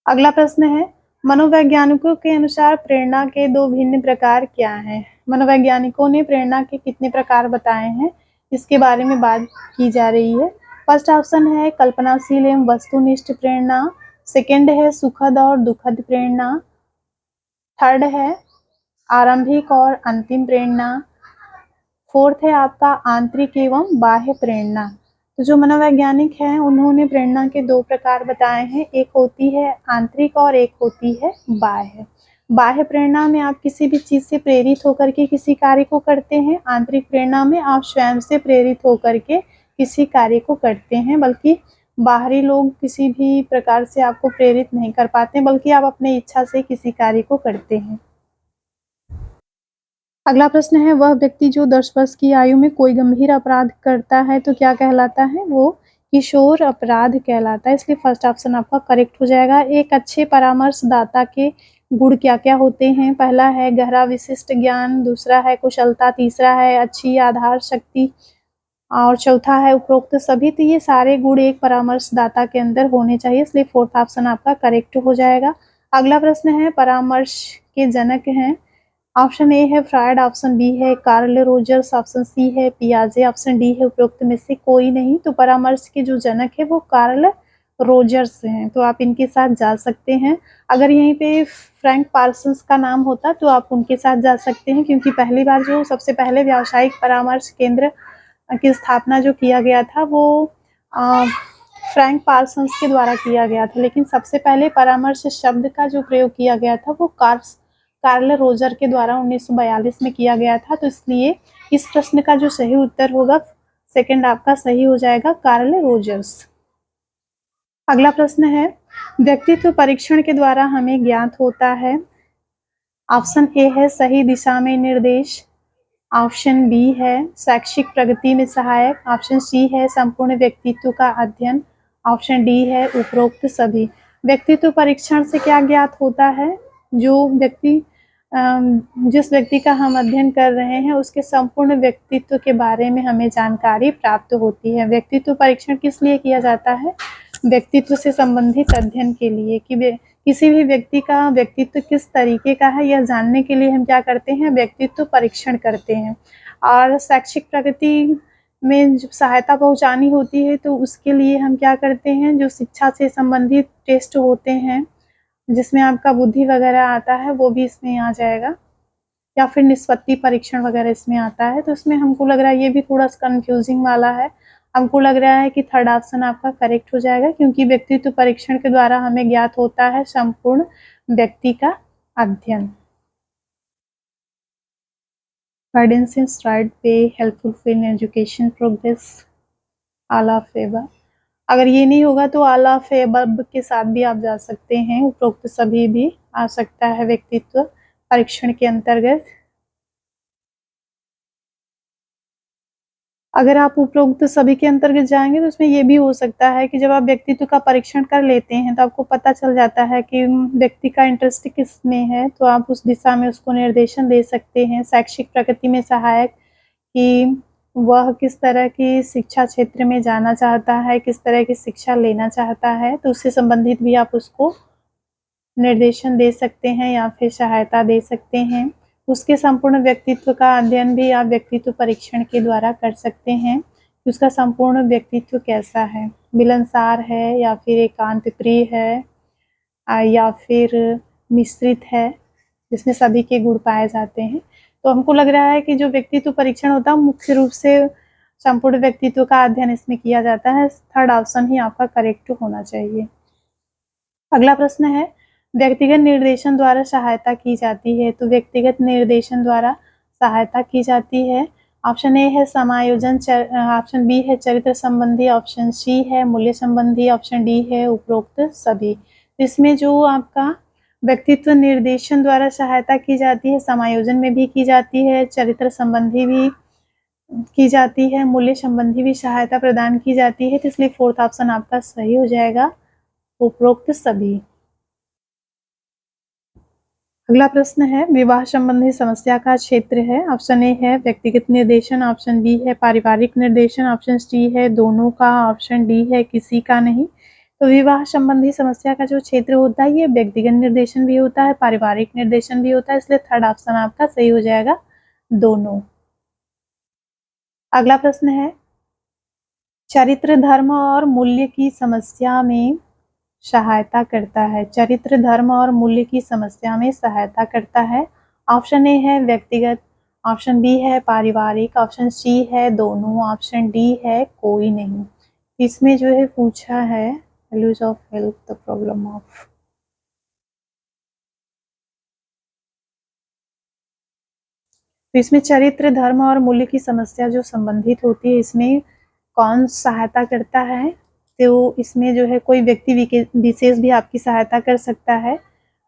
S1: अगला प्रश्न है, मनोवैज्ञानिकों के अनुसार प्रेरणा के दो भिन्न प्रकार क्या हैं? मनोवैज्ञानिकों ने प्रेरणा के कितने प्रकार बताए हैं, इसके बारे में बात की जा रही है। फर्स्ट ऑप्शन है कल्पनाशील एवं वस्तुनिष्ठ प्रेरणा, सेकंड है सुखद और दुखद प्रेरणा, थर्ड है आरंभिक और अंतिम प्रेरणा, फोर्थ है आपका आंतरिक एवं बाह्य प्रेरणा। तो जो मनोवैज्ञानिक हैं उन्होंने प्रेरणा के दो प्रकार बताए हैं, एक होती है आंतरिक और एक होती है बाह्य। बाह्य प्रेरणा में आप किसी भी चीज से प्रेरित होकर के किसी कार्य को करते हैं, आंतरिक प्रेरणा में आप स्वयं से प्रेरित होकर के किसी कार्य को करते हैं, बल्कि बाहरी लोग किसी भी प्रकार से आपको प्रेरित नहीं कर पाते, बल्कि आप अपनी इच्छा से किसी कार्य को करते हैं। अगला प्रश्न है, वह व्यक्ति जो 10 वर्ष की आयु में कोई गंभीर अपराध करता है तो क्या कहलाता है? वो किशोर अपराध कहलाता है, इसलिए फर्स्ट ऑप्शन आपका करेक्ट हो जाएगा। एक अच्छे परामर्शदाता के गुण क्या क्या होते हैं? पहला है गहरा विशिष्ट ज्ञान, दूसरा है कुशलता, तीसरा है अच्छी आधार शक्ति और चौथा है उपरोक्त सभी। तो ये सारे गुण एक परामर्शदाता के अंदर होने चाहिए, इसलिए फोर्थ ऑप्शन आपका करेक्ट हो जाएगा। अगला प्रश्न है, परामर्श के जनक हैं। ऑप्शन ए है फ्रायड, ऑप्शन बी है कार्ल रोजर्स, ऑप्शन सी है पियाजे, ऑप्शन डी है उपरोक्त में से कोई नहीं। तो परामर्श के जो जनक है वो कार्ल रोजर्स हैं, तो आप इनके साथ जा सकते हैं। अगर यहीं पे फ्रैंक पार्सन्स का नाम होता तो आप उनके साथ जा सकते हैं, क्योंकि पहली बार जो सबसे पहले व्यावसायिक परामर्श केंद्र की स्थापना जो किया गया था वो फ्रैंक पार्सन्स के द्वारा किया गया था, लेकिन सबसे पहले परामर्श शब्द का जो प्रयोग किया गया था वो कार्ल रोजर के द्वारा 1942 में किया गया था। तो इसलिए इस प्रश्न का जो सही उत्तर होगा सेकंड आपका सही हो जाएगा, कार्ल रोजर्स। अगला प्रश्न है, व्यक्तित्व परीक्षण के द्वारा हमें ज्ञात होता है। ऑप्शन ए है सही दिशा में निर्देश, ऑप्शन बी है शैक्षिक प्रगति में सहायक, ऑप्शन सी है संपूर्ण व्यक्तित्व का अध्ययन, ऑप्शन डी है उपरोक्त सभी। व्यक्तित्व परीक्षण से क्या ज्ञात होता है? जो व्यक्ति जिस व्यक्ति का हम अध्ययन कर रहे हैं उसके संपूर्ण व्यक्तित्व के बारे में हमें जानकारी प्राप्त होती है। व्यक्तित्व परीक्षण किस लिए किया जाता है? व्यक्तित्व से संबंधित अध्ययन के लिए, कि किसी भी व्यक्ति का व्यक्तित्व किस तरीके का है यह जानने के लिए हम क्या करते हैं? व्यक्तित्व परीक्षण करते हैं। और शैक्षिक प्रगति में जो सहायता पहुंचानी होती है तो उसके लिए हम क्या करते हैं? जो शिक्षा से संबंधित टेस्ट होते हैं जिसमें आपका बुद्धि वगैरह आता है वो भी इसमें आ जाएगा, या फिर निष्पत्ति परीक्षण वगैरह इसमें आता है। तो इसमें हमको लग रहा है ये भी थोड़ा सा कंफ्यूजिंग वाला है। हमको लग रहा है कि थर्ड ऑप्शन आपका करेक्ट हो जाएगा, क्योंकि व्यक्तित्व परीक्षण के द्वारा हमें ज्ञात होता है संपूर्ण व्यक्ति का अध्ययन। गाइडेंस इन स्ट्राइड पे helpful in education progress, all of above. अगर ये नहीं होगा तो ऑल ऑफ एबव के साथ भी आप जा सकते हैं, उपरोक्त सभी भी आ सकता है व्यक्तित्व परीक्षण के अंतर्गत। अगर आप उपरोक्त सभी के अंतर्गत जाएंगे तो उसमें ये भी हो सकता है कि जब आप व्यक्तित्व का परीक्षण कर लेते हैं तो आपको पता चल जाता है कि व्यक्ति का इंटरेस्ट किस में है, तो आप उस दिशा में उसको निर्देशन दे सकते हैं। शैक्षिक प्रगति में सहायक, कि वह किस तरह की शिक्षा क्षेत्र में जाना चाहता है, किस तरह की शिक्षा लेना चाहता है, तो उससे संबंधित भी आप उसको निर्देशन दे सकते हैं या फिर सहायता दे सकते हैं। उसके संपूर्ण व्यक्तित्व का अध्ययन भी आप व्यक्तित्व परीक्षण के द्वारा कर सकते हैं कि उसका संपूर्ण व्यक्तित्व कैसा है, मिलनसार है या फिर एकांत प्रिय है या फिर मिश्रित है, जिसमें सभी के गुण पाए जाते हैं। तो हमको लग रहा है कि जो व्यक्तित्व परीक्षण होता है मुख्य रूप से संपूर्ण व्यक्तित्व का अध्ययन इसमें किया जाता है। थर्ड ऑप्शन ही आपका करेक्ट होना चाहिए। अगला प्रश्न है, व्यक्तिगत निर्देशन द्वारा सहायता की जाती है। तो व्यक्तिगत निर्देशन द्वारा सहायता की जाती है। ऑप्शन ए है समायोजन, ऑप्शन बी है चरित्र संबंधी, ऑप्शन सी है मूल्य संबंधी, ऑप्शन डी है उपरोक्त सभी। इसमें जो आपका व्यक्तित्व निर्देशन द्वारा सहायता की जाती है, समायोजन में भी की जाती है, चरित्र संबंधी भी की जाती है, मूल्य संबंधी भी सहायता प्रदान की जाती है। तो इसलिए फोर्थ ऑप्शन आपका सही हो जाएगा, उपरोक्त सभी। अगला प्रश्न है विवाह संबंधी समस्या का क्षेत्र है। ऑप्शन ए है व्यक्तिगत निर्देशन, ऑप्शन बी है पारिवारिक निर्देशन, ऑप्शन सी है दोनों का, ऑप्शन डी है किसी का नहीं। तो विवाह संबंधी समस्या का जो क्षेत्र होता है ये व्यक्तिगत निर्देशन भी होता है, पारिवारिक निर्देशन भी होता है, इसलिए थर्ड ऑप्शन आपका सही हो जाएगा, दोनों। अगला प्रश्न है चरित्र, धर्म और मूल्य की समस्या में सहायता करता है। चरित्र, धर्म और मूल्य की समस्या में सहायता करता है। ऑप्शन ए है व्यक्तिगत, ऑप्शन बी है पारिवारिक, ऑप्शन सी है दोनों, ऑप्शन डी है कोई नहीं। इसमें जो है पूछा है values of health, the problem of. तो इसमें चरित्र, धर्म और मूल्य की समस्या जो संबंधित होती है इसमें कौन सहायता करता है। तो इसमें जो है कोई व्यक्ति विशेष भी आपकी सहायता कर सकता है,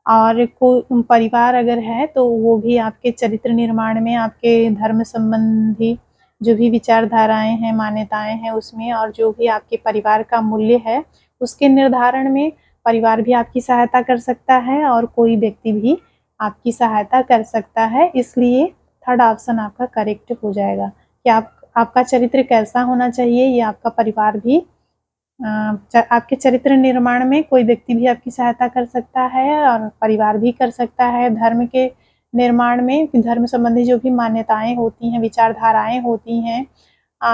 S1: और कोई परिवार अगर है तो वो भी आपके चरित्र निर्माण में, आपके धर्म संबंधी जो भी विचारधाराएं हैं, मान्यताएं हैं उसमें, और जो भी आपके परिवार का मूल्य है उसके निर्धारण में परिवार भी आपकी सहायता कर सकता है, और कोई व्यक्ति भी आपकी सहायता कर सकता है। इसलिए थर्ड ऑप्शन आपका करेक्ट हो जाएगा कि आपका चरित्र कैसा होना चाहिए, ये आपका परिवार भी आपके चरित्र निर्माण में कोई व्यक्ति भी आपकी सहायता कर सकता है और परिवार भी कर सकता है। धर्म के निर्माण में धर्म संबंधी जो भी मान्यताएं होती हैं, विचारधाराएं होती हैं,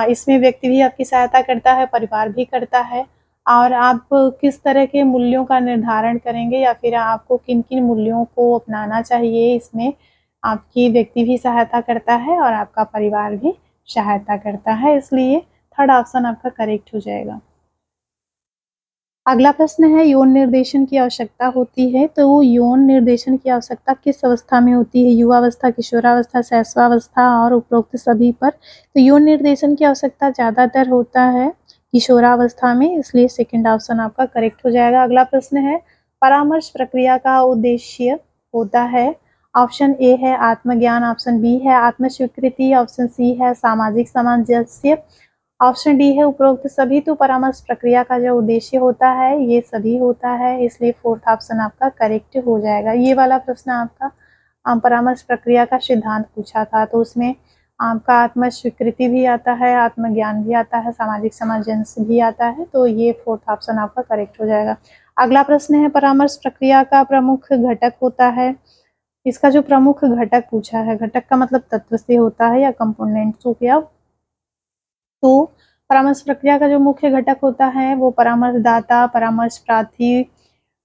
S1: इसमें व्यक्ति भी आपकी सहायता करता है, परिवार भी करता है। और आप किस तरह के मूल्यों का निर्धारण करेंगे या फिर आपको किन किन मूल्यों को अपनाना चाहिए, इसमें आपकी व्यक्ति भी सहायता करता है और आपका परिवार भी सहायता करता है। इसलिए थर्ड ऑप्शन आपका करेक्ट हो जाएगा। अगला प्रश्न है यौन निर्देशन की आवश्यकता होती है, तो यौन निर्देशन की आवश्यकता किस अवस्था में होती है। युवावस्था, किशोरावस्था, शैशवावस्था और उपरोक्त सभी पर। तो यौन निर्देशन की आवश्यकता ज़्यादातर होता है किशोरावस्था में, इसलिए सेकंड ऑप्शन आपका करेक्ट हो जाएगा। अगला प्रश्न है परामर्श प्रक्रिया का उद्देश्य होता है। ऑप्शन ए है आत्मज्ञान, ऑप्शन बी है आत्मस्वीकृति, ऑप्शन सी है सामाजिक सामंजस्य, ऑप्शन डी है उपरोक्त सभी। तो परामर्श प्रक्रिया का जो उद्देश्य होता है ये सभी होता है, इसलिए फोर्थ ऑप्शन आपका करेक्ट हो जाएगा। ये वाला प्रश्न आपका परामर्श प्रक्रिया का सिद्धांत पूछा था, तो उसमें आपका आत्म स्वीकृति भी आता है, आत्मज्ञान भी आता है, सामाजिक सामंजस्य भी आता है, तो ये फोर्थ ऑप्शन आपका करेक्ट हो जाएगा। अगला प्रश्न है परामर्श प्रक्रिया का प्रमुख घटक होता है। इसका जो प्रमुख घटक पूछा है, घटक का मतलब तत्व से होता है या कंपोनेंट्स हो गया। तो परामर्श प्रक्रिया का जो मुख्य घटक होता है वो परामर्शदाता, परामर्श प्रार्थी,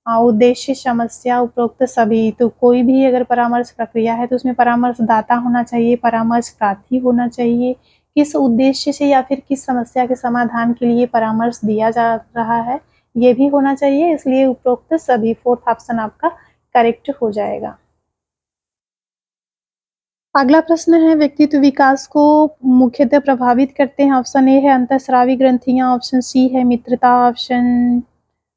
S1: उद्देश्य, समस्या, उपरोक्त सभी। तो कोई भी अगर परामर्श प्रक्रिया है तो उसमें परामर्शदाता होना चाहिए, परामर्श प्रार्थी होना चाहिए, किस उद्देश्य से या फिर किस समस्या के समाधान के लिए परामर्श दिया जा रहा है ये भी होना चाहिए, इसलिए उपरोक्त सभी फोर्थ ऑप्शन आपका करेक्ट हो जाएगा। अगला प्रश्न है व्यक्तित्व विकास को मुख्यतः प्रभावित करते हैं। ऑप्शन ए है अंतःस्रावी ग्रंथियां, ऑप्शन सी है मित्रता, ऑप्शन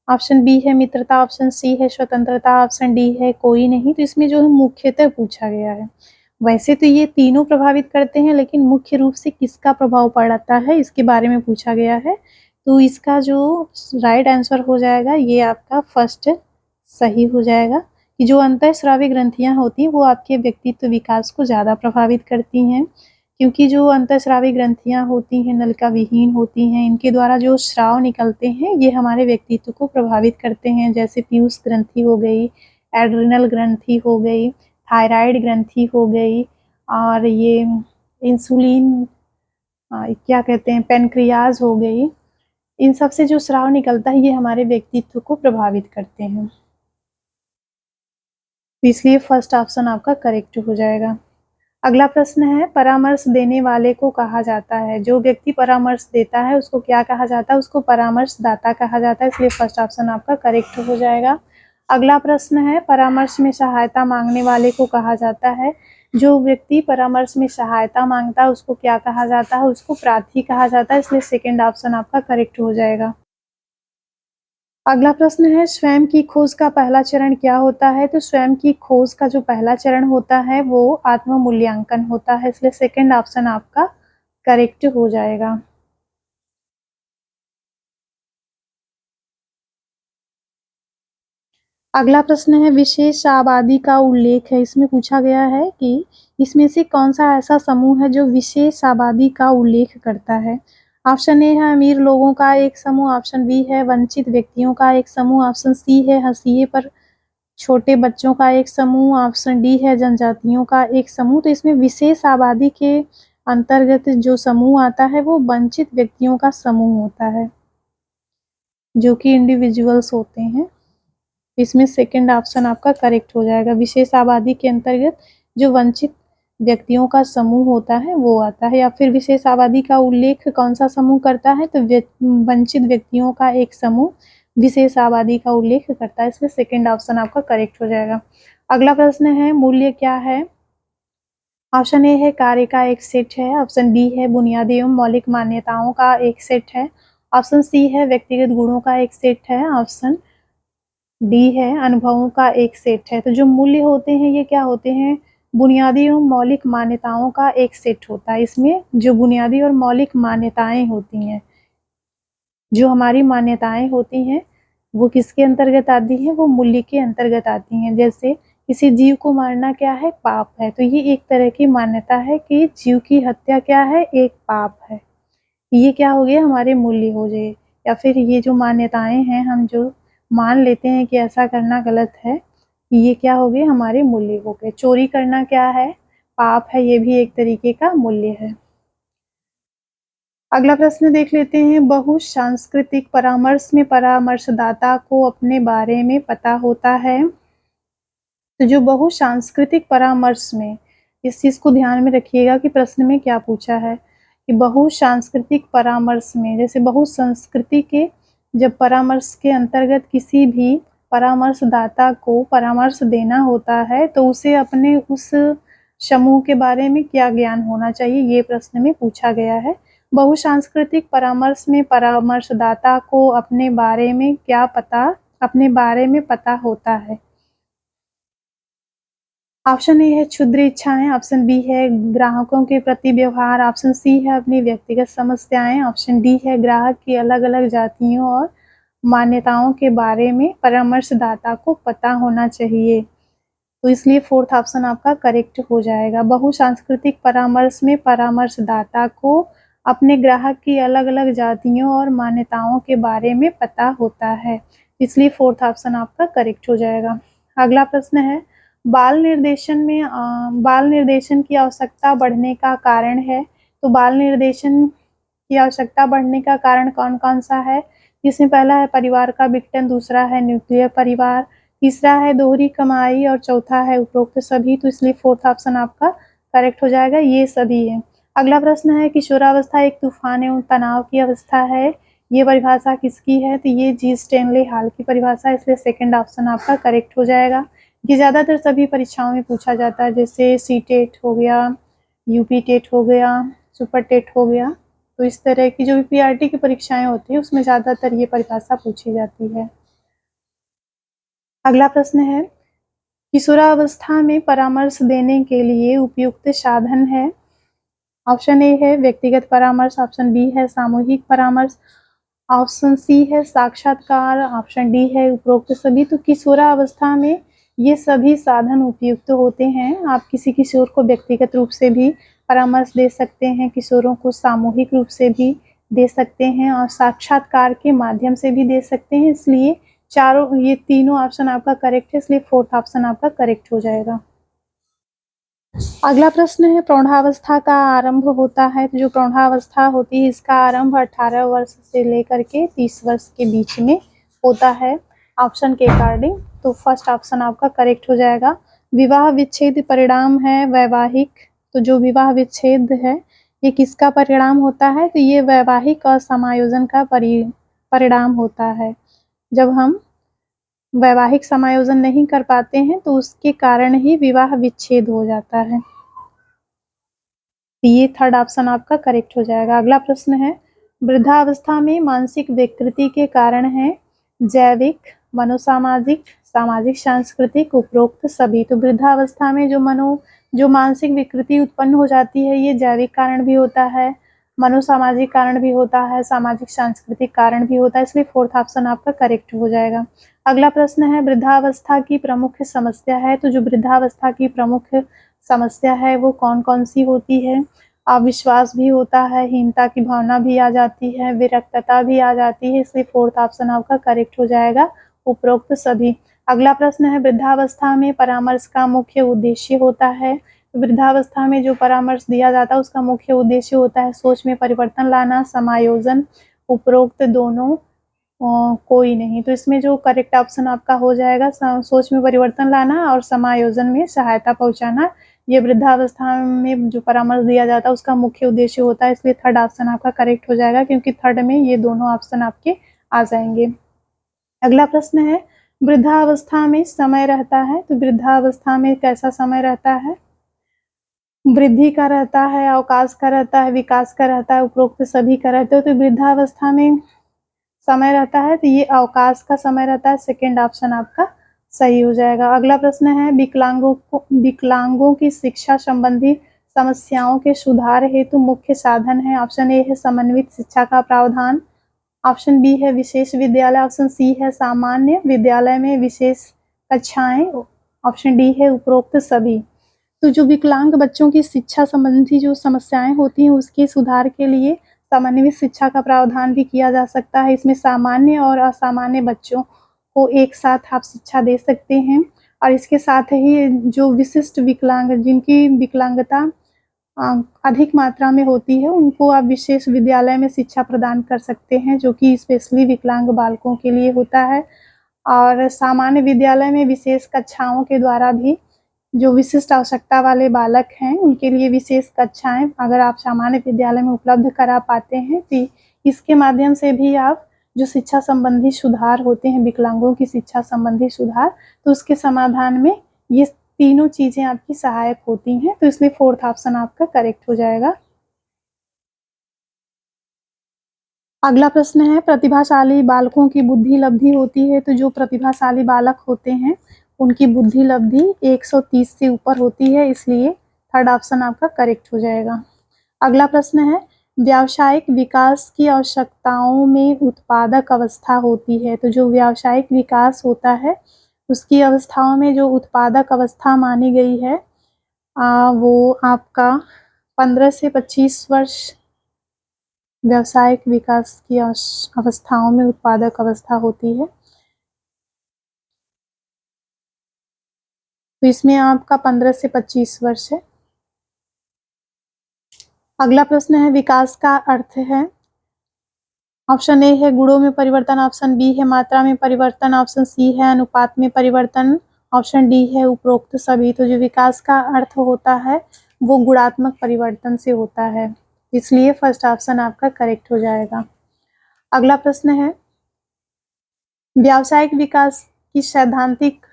S1: ऑप्शन बी है मित्रता, ऑप्शन सी है स्वतंत्रता, ऑप्शन डी है कोई नहीं। तो इसमें जो है मुख्यतः पूछा गया है। वैसे तो ये तीनों प्रभावित करते हैं, लेकिन मुख्य रूप से किसका प्रभाव पड़ता है इसके बारे में पूछा गया है। तो इसका जो राइट आंसर हो जाएगा ये आपका फर्स्ट सही हो जाएगा कि जो अंतःस्रावी ग्रंथियां होती हैं वो आपके व्यक्तित्व विकास को ज़्यादा प्रभावित करती हैं, क्योंकि जो अंतःस्रावी ग्रंथियां होती हैं नलिका विहीन होती हैं, इनके द्वारा जो स्राव निकलते हैं ये हमारे व्यक्तित्व को प्रभावित करते हैं। जैसे पीयूष ग्रंथि हो गई, एड्रिनल ग्रंथि हो गई, थायराइड ग्रंथि हो गई, और ये इंसुलिन क्या कहते हैं पेनक्रियाज हो गई। इन सब से जो स्राव निकलता है ये हमारे व्यक्तित्व को प्रभावित करते हैं, इसलिए फर्स्ट ऑप्शन आपका करेक्ट हो जाएगा। अगला प्रश्न है परामर्श देने वाले को कहा जाता है। जो व्यक्ति परामर्श देता है उसको क्या कहा जाता है, उसको परामर्शदाता कहा जाता है, इसलिए फर्स्ट ऑप्शन आपका करेक्ट हो जाएगा। अगला प्रश्न है परामर्श में सहायता मांगने वाले को कहा जाता है। जो व्यक्ति परामर्श में सहायता मांगता है उसको क्या कहा जाता है, उसको प्रार्थी कहा जाता है, इसलिए सेकेंड ऑप्शन आपका करेक्ट हो जाएगा। अगला प्रश्न है स्वयं की खोज का पहला चरण क्या होता है। तो स्वयं की खोज का जो पहला चरण होता है वो आत्म मूल्यांकन होता है, इसलिए सेकंड ऑप्शन आपका करेक्ट हो जाएगा। अगला प्रश्न है विशेष आबादी का उल्लेख है। इसमें पूछा गया है कि इसमें से कौन सा ऐसा समूह है जो विशेष आबादी का उल्लेख करता है। ऑप्शन ए है अमीर लोगों का एक समूह, ऑप्शन बी है वंचित व्यक्तियों का एक समूह, ऑप्शन सी है हाशिए पर छोटे बच्चों का एक समूह, ऑप्शन डी है जनजातियों का एक समूह। तो इसमें विशेष आबादी के अंतर्गत जो समूह आता है वो वंचित व्यक्तियों का समूह होता है, जो कि इंडिविजुअल्स होते हैं। इसमें सेकंड ऑप्शन आपका करेक्ट हो जाएगा। विशेष आबादी के अंतर्गत जो वंचित व्यक्तियों का समूह होता है वो आता है। या फिर विशेष आबादी का उल्लेख कौन सा समूह करता है, तो वंचित व्यक्तियों का एक समूह विशेष आबादी का उल्लेख करता है। इसमें सेकंड ऑप्शन आपका करेक्ट हो जाएगा। अगला प्रश्न है मूल्य क्या है। ऑप्शन ए है कार्य का एक सेट है, ऑप्शन बी है बुनियादी एवं मौलिक मान्यताओं का एक सेट है, ऑप्शन सी है व्यक्तिगत गुणों का एक सेट है, ऑप्शन डी है अनुभवों का एक सेट है। तो जो मूल्य होते हैं ये क्या होते हैं, बुनियादी और मौलिक मान्यताओं का एक सेट होता है। इसमें जो बुनियादी और मौलिक मान्यताएं होती हैं, जो हमारी मान्यताएं होती हैं वो किसके अंतर्गत आती हैं, वो मूल्य के अंतर्गत आती हैं। जैसे किसी जीव को मारना क्या है, पाप है, तो ये एक तरह की मान्यता है कि जीव की हत्या क्या है, एक पाप है। ये क्या हो गया, हमारे मूल्य हो गए। या फिर ये जो मान्यताएं हैं, हम जो मान लेते हैं कि ऐसा करना गलत है, ये क्या हो गए, हमारे मूल्य हो गए। चोरी करना क्या है, पाप है, ये भी एक तरीके का मूल्य है। अगला प्रश्न देख लेते हैं। बहुसांस्कृतिक परामर्श में परामर्शदाता को अपने बारे में पता होता है। तो जो बहुसांस्कृतिक परामर्श में, इस चीज को ध्यान में रखिएगा कि प्रश्न में क्या पूछा है कि बहुसांस्कृतिक परामर्श में, जैसे बहुसंस्कृति के जब परामर्श के अंतर्गत किसी भी परामर्शदाता को परामर्श देना होता है तो उसे अपने उस समूह के बारे में क्या ज्ञान होना चाहिए, ये प्रश्न में पूछा गया है। बहुसांस्कृतिक परामर्श में परामर्शदाता को अपने बारे में क्या पता, अपने बारे में पता होता है। ऑप्शन ए है क्षुद्र इच्छाएं, ऑप्शन बी है ग्राहकों के प्रति व्यवहार, ऑप्शन सी है अपनी व्यक्तिगत समस्याएं, ऑप्शन डी है ग्राहक की अलग अलग जातियों और मान्यताओं के बारे में परामर्शदाता को पता होना चाहिए। तो इसलिए फोर्थ ऑप्शन आपका करेक्ट हो जाएगा। बहुसांस्कृतिक परामर्श में परामर्शदाता को अपने ग्राहक की अलग अलग जातियों और मान्यताओं के बारे में पता होता है, इसलिए फोर्थ ऑप्शन आपका करेक्ट हो जाएगा। अगला प्रश्न है बाल निर्देशन की आवश्यकता बढ़ने का कारण है। तो बाल निर्देशन की आवश्यकता बढ़ने का कारण कौन कौन सा है, इसमें पहला है परिवार का विघटन, दूसरा है न्यूक्लियर परिवार, तीसरा है दोहरी कमाई और चौथा है उपरोक्त सभी। तो इसलिए फोर्थ ऑप्शन आपका करेक्ट हो जाएगा, ये सभी है। अगला प्रश्न है किशोरावस्था एक तूफान एवं तनाव की अवस्था है, ये परिभाषा किसकी है, तो ये जी स्टेनले हाल की परिभाषा है, इसलिए सेकंड ऑप्शन आपका करेक्ट हो जाएगा। ये ज़्यादातर सभी परीक्षाओं में पूछा जाता है, जैसे सी टेट हो गया, यूपी टेट हो गया, सुपर टेट हो गया। तो इस तरह की जो भी पीआरटी की परीक्षाएं होती है उसमें ज़्यादातर ये परिभाषा पूछी जाती है। अगला प्रश्न है किशोरावस्था में परामर्श देने के लिए उपयुक्त साधन है। ऑप्शन ए है व्यक्तिगत परामर्श, ऑप्शन बी है सामूहिक परामर्श, ऑप्शन सी है साक्षात्कार, ऑप्शन डी है उपरोक्त सभी। तो किशोरावस्था में ये सभी साधन उपयुक्त होते हैं। आप किसी किशोर को व्यक्तिगत रूप से भी परामर्श दे सकते हैं, किशोरों को सामूहिक रूप से भी दे सकते हैं और साक्षात्कार के माध्यम से भी दे सकते हैं। इसलिए ये तीनों ऑप्शन आपका करेक्ट है, इसलिए फोर्थ ऑप्शन आपका करेक्ट हो जाएगा। अगला प्रश्न है प्रौढ़ावस्था का आरंभ होता है। तो जो प्रौढ़ावस्था होती है इसका आरंभ 18 वर्ष से लेकर के 30 वर्ष के बीच में होता है ऑप्शन के अकॉर्डिंग। तो फर्स्ट ऑप्शन आपका करेक्ट हो जाएगा। विवाह विच्छेद परिणाम है वैवाहिक। तो जो विवाह विच्छेद है ये किसका परिणाम होता है, तो ये वैवाहिक असमायोजन का परिणाम होता है। जब हम वैवाहिक समायोजन नहीं कर पाते हैं तो उसके कारण ही विवाह विच्छेद हो जाता है। ये थर्ड ऑप्शन आपका करेक्ट हो जाएगा। अगला प्रश्न है वृद्धावस्था में मानसिक विकृति के कारण है जैविक, मनोसामाजिक, सामाजिक, सांस्कृतिक, उपरोक्त सभी। तो वृद्धावस्था में जो मानसिक विकृति उत्पन्न हो जाती है ये जैविक कारण भी होता है, मनोसामाजिक कारण भी होता है, सामाजिक सांस्कृतिक कारण भी होता है, इसलिए फोर्थ ऑप्शन आपका करेक्ट हो जाएगा। अगला प्रश्न है वृद्धावस्था की प्रमुख समस्या है, तो जो वृद्धावस्था की प्रमुख समस्या है वो कौन-कौन सी होती है? अविश्वास भी होता है, हीनता की भावना भी आ जाती है, विरक्तता भी आ जाती है, इसलिए फोर्थ ऑप्शन आपका करेक्ट हो जाएगा, उपरोक्त सभी। अगला प्रश्न है वृद्धावस्था में परामर्श का मुख्य उद्देश्य होता है। वृद्धावस्था में जो परामर्श दिया जाता है उसका मुख्य उद्देश्य होता है सोच में परिवर्तन लाना, समायोजन, उपरोक्त दोनों, कोई नहीं। तो इसमें जो करेक्ट ऑप्शन आपका हो जाएगा सोच में परिवर्तन लाना और समायोजन में सहायता पहुंचाना। ये वृद्धावस्था में जो परामर्श दिया जाता है उसका मुख्य उद्देश्य होता है, इसलिए थर्ड ऑप्शन आपका करेक्ट हो जाएगा क्योंकि थर्ड में ये दोनों ऑप्शन आपके आ जाएंगे। अगला प्रश्न है वृद्धावस्था में समय रहता है, तो वृद्धावस्था में कैसा समय रहता है? वृद्धि का रहता है, अवकाश का रहता है, विकास का रहता है, उपरोक्त सभी का रहता है। तो वृद्धावस्था में समय रहता है तो ये अवकाश का समय रहता है, सेकेंड ऑप्शन आपका सही हो जाएगा। अगला प्रश्न है विकलांगों की शिक्षा संबंधी समस्याओं के सुधार हेतु मुख्य साधन है। ऑप्शन ए है समन्वित शिक्षा का प्रावधान, ऑप्शन बी है विशेष विद्यालय, ऑप्शन सी है सामान्य विद्यालय में विशेष कक्षाएं, ऑप्शन डी है उपरोक्त सभी। तो जो विकलांग बच्चों की शिक्षा संबंधी जो समस्याएं होती हैं उसके सुधार के लिए समन्वित शिक्षा का प्रावधान भी किया जा सकता है। इसमें सामान्य और असामान्य बच्चों को एक साथ आप शिक्षा दे सकते हैं और इसके साथ ही जो विशिष्ट विकलांग जिनकी विकलांगता अधिक मात्रा में होती है उनको आप विशेष विद्यालय में शिक्षा प्रदान कर सकते हैं जो कि स्पेशली विकलांग बालकों के लिए होता है। और सामान्य विद्यालय में विशेष कक्षाओं के द्वारा भी जो विशिष्ट आवश्यकता वाले बालक हैं उनके लिए विशेष कक्षाएं अगर आप सामान्य विद्यालय में उपलब्ध करा पाते हैं तो इसके माध्यम से भी आप जो शिक्षा संबंधी सुधार होते हैं विकलांगों की शिक्षा संबंधी सुधार, तो उसके समाधान में ये तीनों चीजें आपकी सहायक होती हैं, तो इसलिए फोर्थ ऑप्शन आपका करेक्ट हो जाएगा। अगला प्रश्न है प्रतिभाशाली बालकों की बुद्धि लब्धि होती है, तो जो प्रतिभाशाली बालक होते हैं उनकी बुद्धि लब्धि 130 से ऊपर होती है, इसलिए थर्ड ऑप्शन आपका करेक्ट हो जाएगा। अगला प्रश्न है व्यावसायिक विकास की आवश्यकताओं में उत्पादक अवस्था होती है, तो जो व्यावसायिक विकास होता है उसकी अवस्थाओं में जो उत्पादक अवस्था मानी गई है वो आपका 15 से 25 वर्ष व्यावसायिक विकास की अवस्थाओं में उत्पादक अवस्था होती है, तो इसमें आपका 15 से 25 वर्ष है। अगला प्रश्न है विकास का अर्थ है, ऑप्शन ए है गुणों में परिवर्तन, ऑप्शन बी है मात्रा में परिवर्तन, ऑप्शन सी है अनुपात में परिवर्तन, ऑप्शन डी है उपरोक्त सभी। तो जो विकास का अर्थ होता है वो गुणात्मक परिवर्तन से होता है, इसलिए फर्स्ट ऑप्शन आपका करेक्ट हो जाएगा। अगला प्रश्न है व्यावसायिक विकास की सैद्धांतिक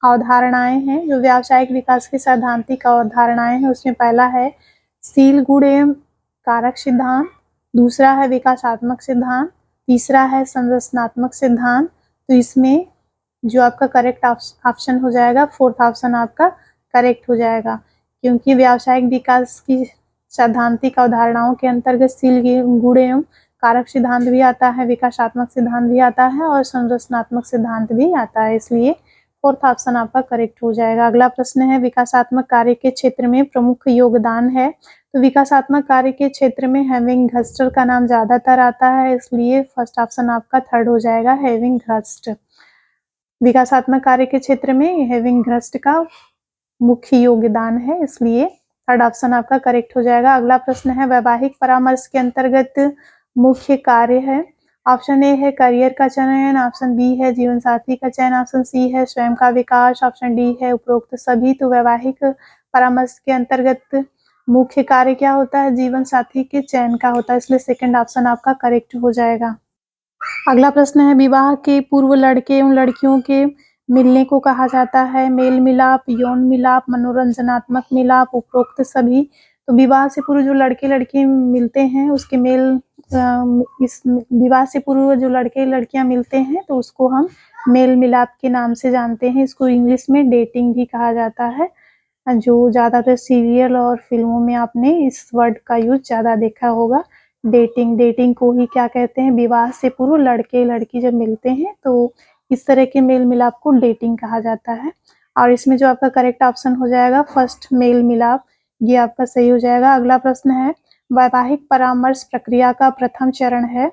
S1: अवधारणाएं हैं, जो व्यावसायिक विकास की सैद्धांतिक अवधारणाएं हैं उसमें पहला है शील गुण एवं कारक सिद्धांत, दूसरा है विकासात्मक सिद्धांत, तीसरा है संरचनात्मक सिद्धांत। तो इसमें जो आपका करेक्ट ऑप्शन हो जाएगा फोर्थ ऑप्शन आपका करेक्ट हो जाएगा, क्योंकि व्यावसायिक विकास की सैद्धांतिक अवधारणाओं के अंतर्गत शील गुण एवं कारक सिद्धांत भी आता है, विकासात्मक सिद्धांत भी आता है और संरचनात्मक सिद्धांत भी आता है, इसलिए फोर्थ ऑप्शन आपका करेक्ट हो जाएगा। अगला प्रश्न है विकासात्मक कार्य के क्षेत्र में प्रमुख योगदान है, तो विकासात्मक कार्य के क्षेत्र में हेविंग-घस्टर का नाम ज्यादातर आता है, इसलिए फर्स्ट ऑप्शन आपका थर्ड हो जाएगा हेविंग-घस्ट। विकासात्मक कार्य के क्षेत्र में हेविंग-घस्ट का मुख्य योगदान है, इसलिए थर्ड ऑप्शन आपका करेक्ट हो जाएगा। अगला प्रश्न है वैवाहिक परामर्श के अंतर्गत मुख्य कार्य है, ऑप्शन ए है करियर का चयन, ऑप्शन बी है जीवन साथी का चयन, ऑप्शन सी है स्वयं का विकास, ऑप्शन डी है उपरोक्त सभी। तो वैवाहिक परामर्श के अंतर्गत मुख्य कार्य क्या होता है, जीवन साथी के चयन का होता है, इसलिए सेकंड ऑप्शन आपका करेक्ट हो जाएगा। अगला प्रश्न है विवाह के पूर्व लड़के एवं लड़कियों के मिलने को कहा जाता है मेल मिलाप, यौन मिलाप, मनोरंजनात्मक मिलाप, उपरोक्त सभी। तो विवाह से पूर्व जो लड़के लड़की मिलते हैं उसके इस विवाह से पूर्व जो लड़के लड़कियां मिलते हैं तो उसको हम मेल मिलाप के नाम से जानते हैं, इसको इंग्लिश में डेटिंग भी कहा जाता है, जो ज्यादातर सीरियल और फिल्मों में आपने इस वर्ड का यूज ज्यादा देखा होगा। डेटिंग को ही क्या कहते हैं, विवाह से पूर्व लड़के लड़की जब मिलते हैं तो इस तरह के मेल मिलाप को डेटिंग कहा जाता है। और इसमें जो आपका करेक्ट ऑप्शन हो जाएगा फर्स्ट मेल मिलाप, ये आपका सही हो जाएगा। अगला प्रश्न है वैवाहिक परामर्श प्रक्रिया का प्रथम चरण है।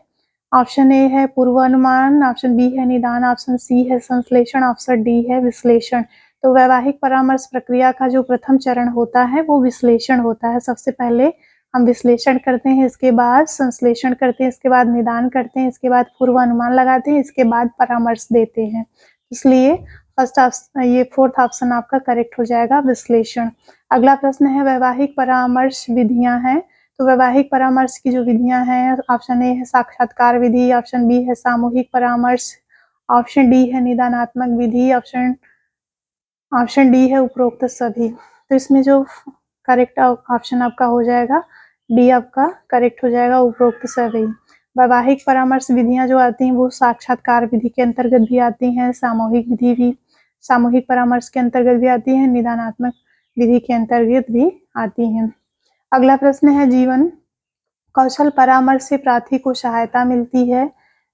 S1: ऑप्शन ए है पूर्वानुमान, ऑप्शन बी है निदान, ऑप्शन सी है संश्लेषण, ऑप्शन डी है विश्लेषण। तो वैवाहिक परामर्श प्रक्रिया का जो प्रथम चरण होता है वो विश्लेषण होता है। सबसे पहले हम विश्लेषण करते हैं, इसके बाद संश्लेषण करते हैं, इसके बाद निदान करते हैं, इसके बाद पूर्वानुमान लगाते हैं, इसके बाद परामर्श देते हैं। इसलिए फर्स्ट ऑप्शन, ये फोर्थ ऑप्शन आपका करेक्ट हो जाएगा विश्लेषण। अगला प्रश्न है वैवाहिक परामर्श विधियां हैं। तो वैवाहिक परामर्श की जो विधियां हैं, ऑप्शन ए है साक्षात्कार विधि, ऑप्शन बी है सामूहिक परामर्श, ऑप्शन डी है निदानात्मक विधि, ऑप्शन डी है उपरोक्त सभी। तो इसमें जो करेक्ट ऑप्शन आपका हो जाएगा डी आपका करेक्ट हो जाएगा, उपरोक्त सभी। वैवाहिक परामर्श विधियां जो आती हैं वो साक्षात्कार विधि के अंतर्गत भी आती हैं, सामूहिक विधि भी सामूहिक परामर्श के अंतर्गत भी आती है, निदानात्मक विधि के अंतर्गत भी आती हैं। अगला प्रश्न है जीवन कौशल परामर्श से प्रार्थी को सहायता मिलती है।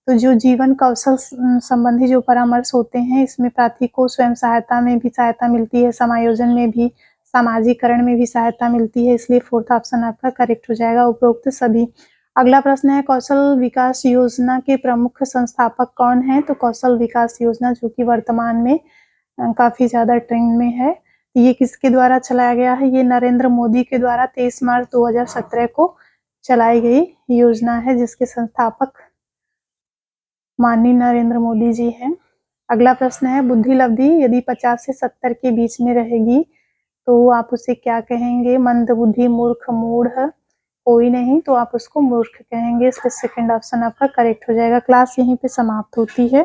S1: तो जो जीवन कौशल संबंधी जो परामर्श होते हैं इसमें प्रार्थी को स्वयं सहायता में भी सहायता मिलती है, समायोजन में भी, सामाजिकरण में भी सहायता मिलती है, इसलिए फोर्थ ऑप्शन आपका करेक्ट हो जाएगा, उपरोक्त सभी। अगला प्रश्न है कौशल विकास योजना के प्रमुख संस्थापक कौन है। तो कौशल विकास योजना जो कि वर्तमान में काफी ज्यादा ट्रेंड में है, ये किसके द्वारा चलाया गया है, ये नरेंद्र मोदी के द्वारा 23 मार्च 2017 को चलाई गई योजना है, जिसके संस्थापक माननीय नरेंद्र मोदी जी हैं। अगला प्रश्न है बुद्धि लब्धि यदि 50 से 70 के बीच में रहेगी तो आप उसे क्या कहेंगे। मंद बुद्धि, मूर्ख, मूढ़, कोई नहीं, तो आप उसको मूर्ख कहेंगे, इसलिए सेकंड ऑप्शन आपका करेक्ट हो जाएगा। क्लास यहीं पे समाप्त होती है।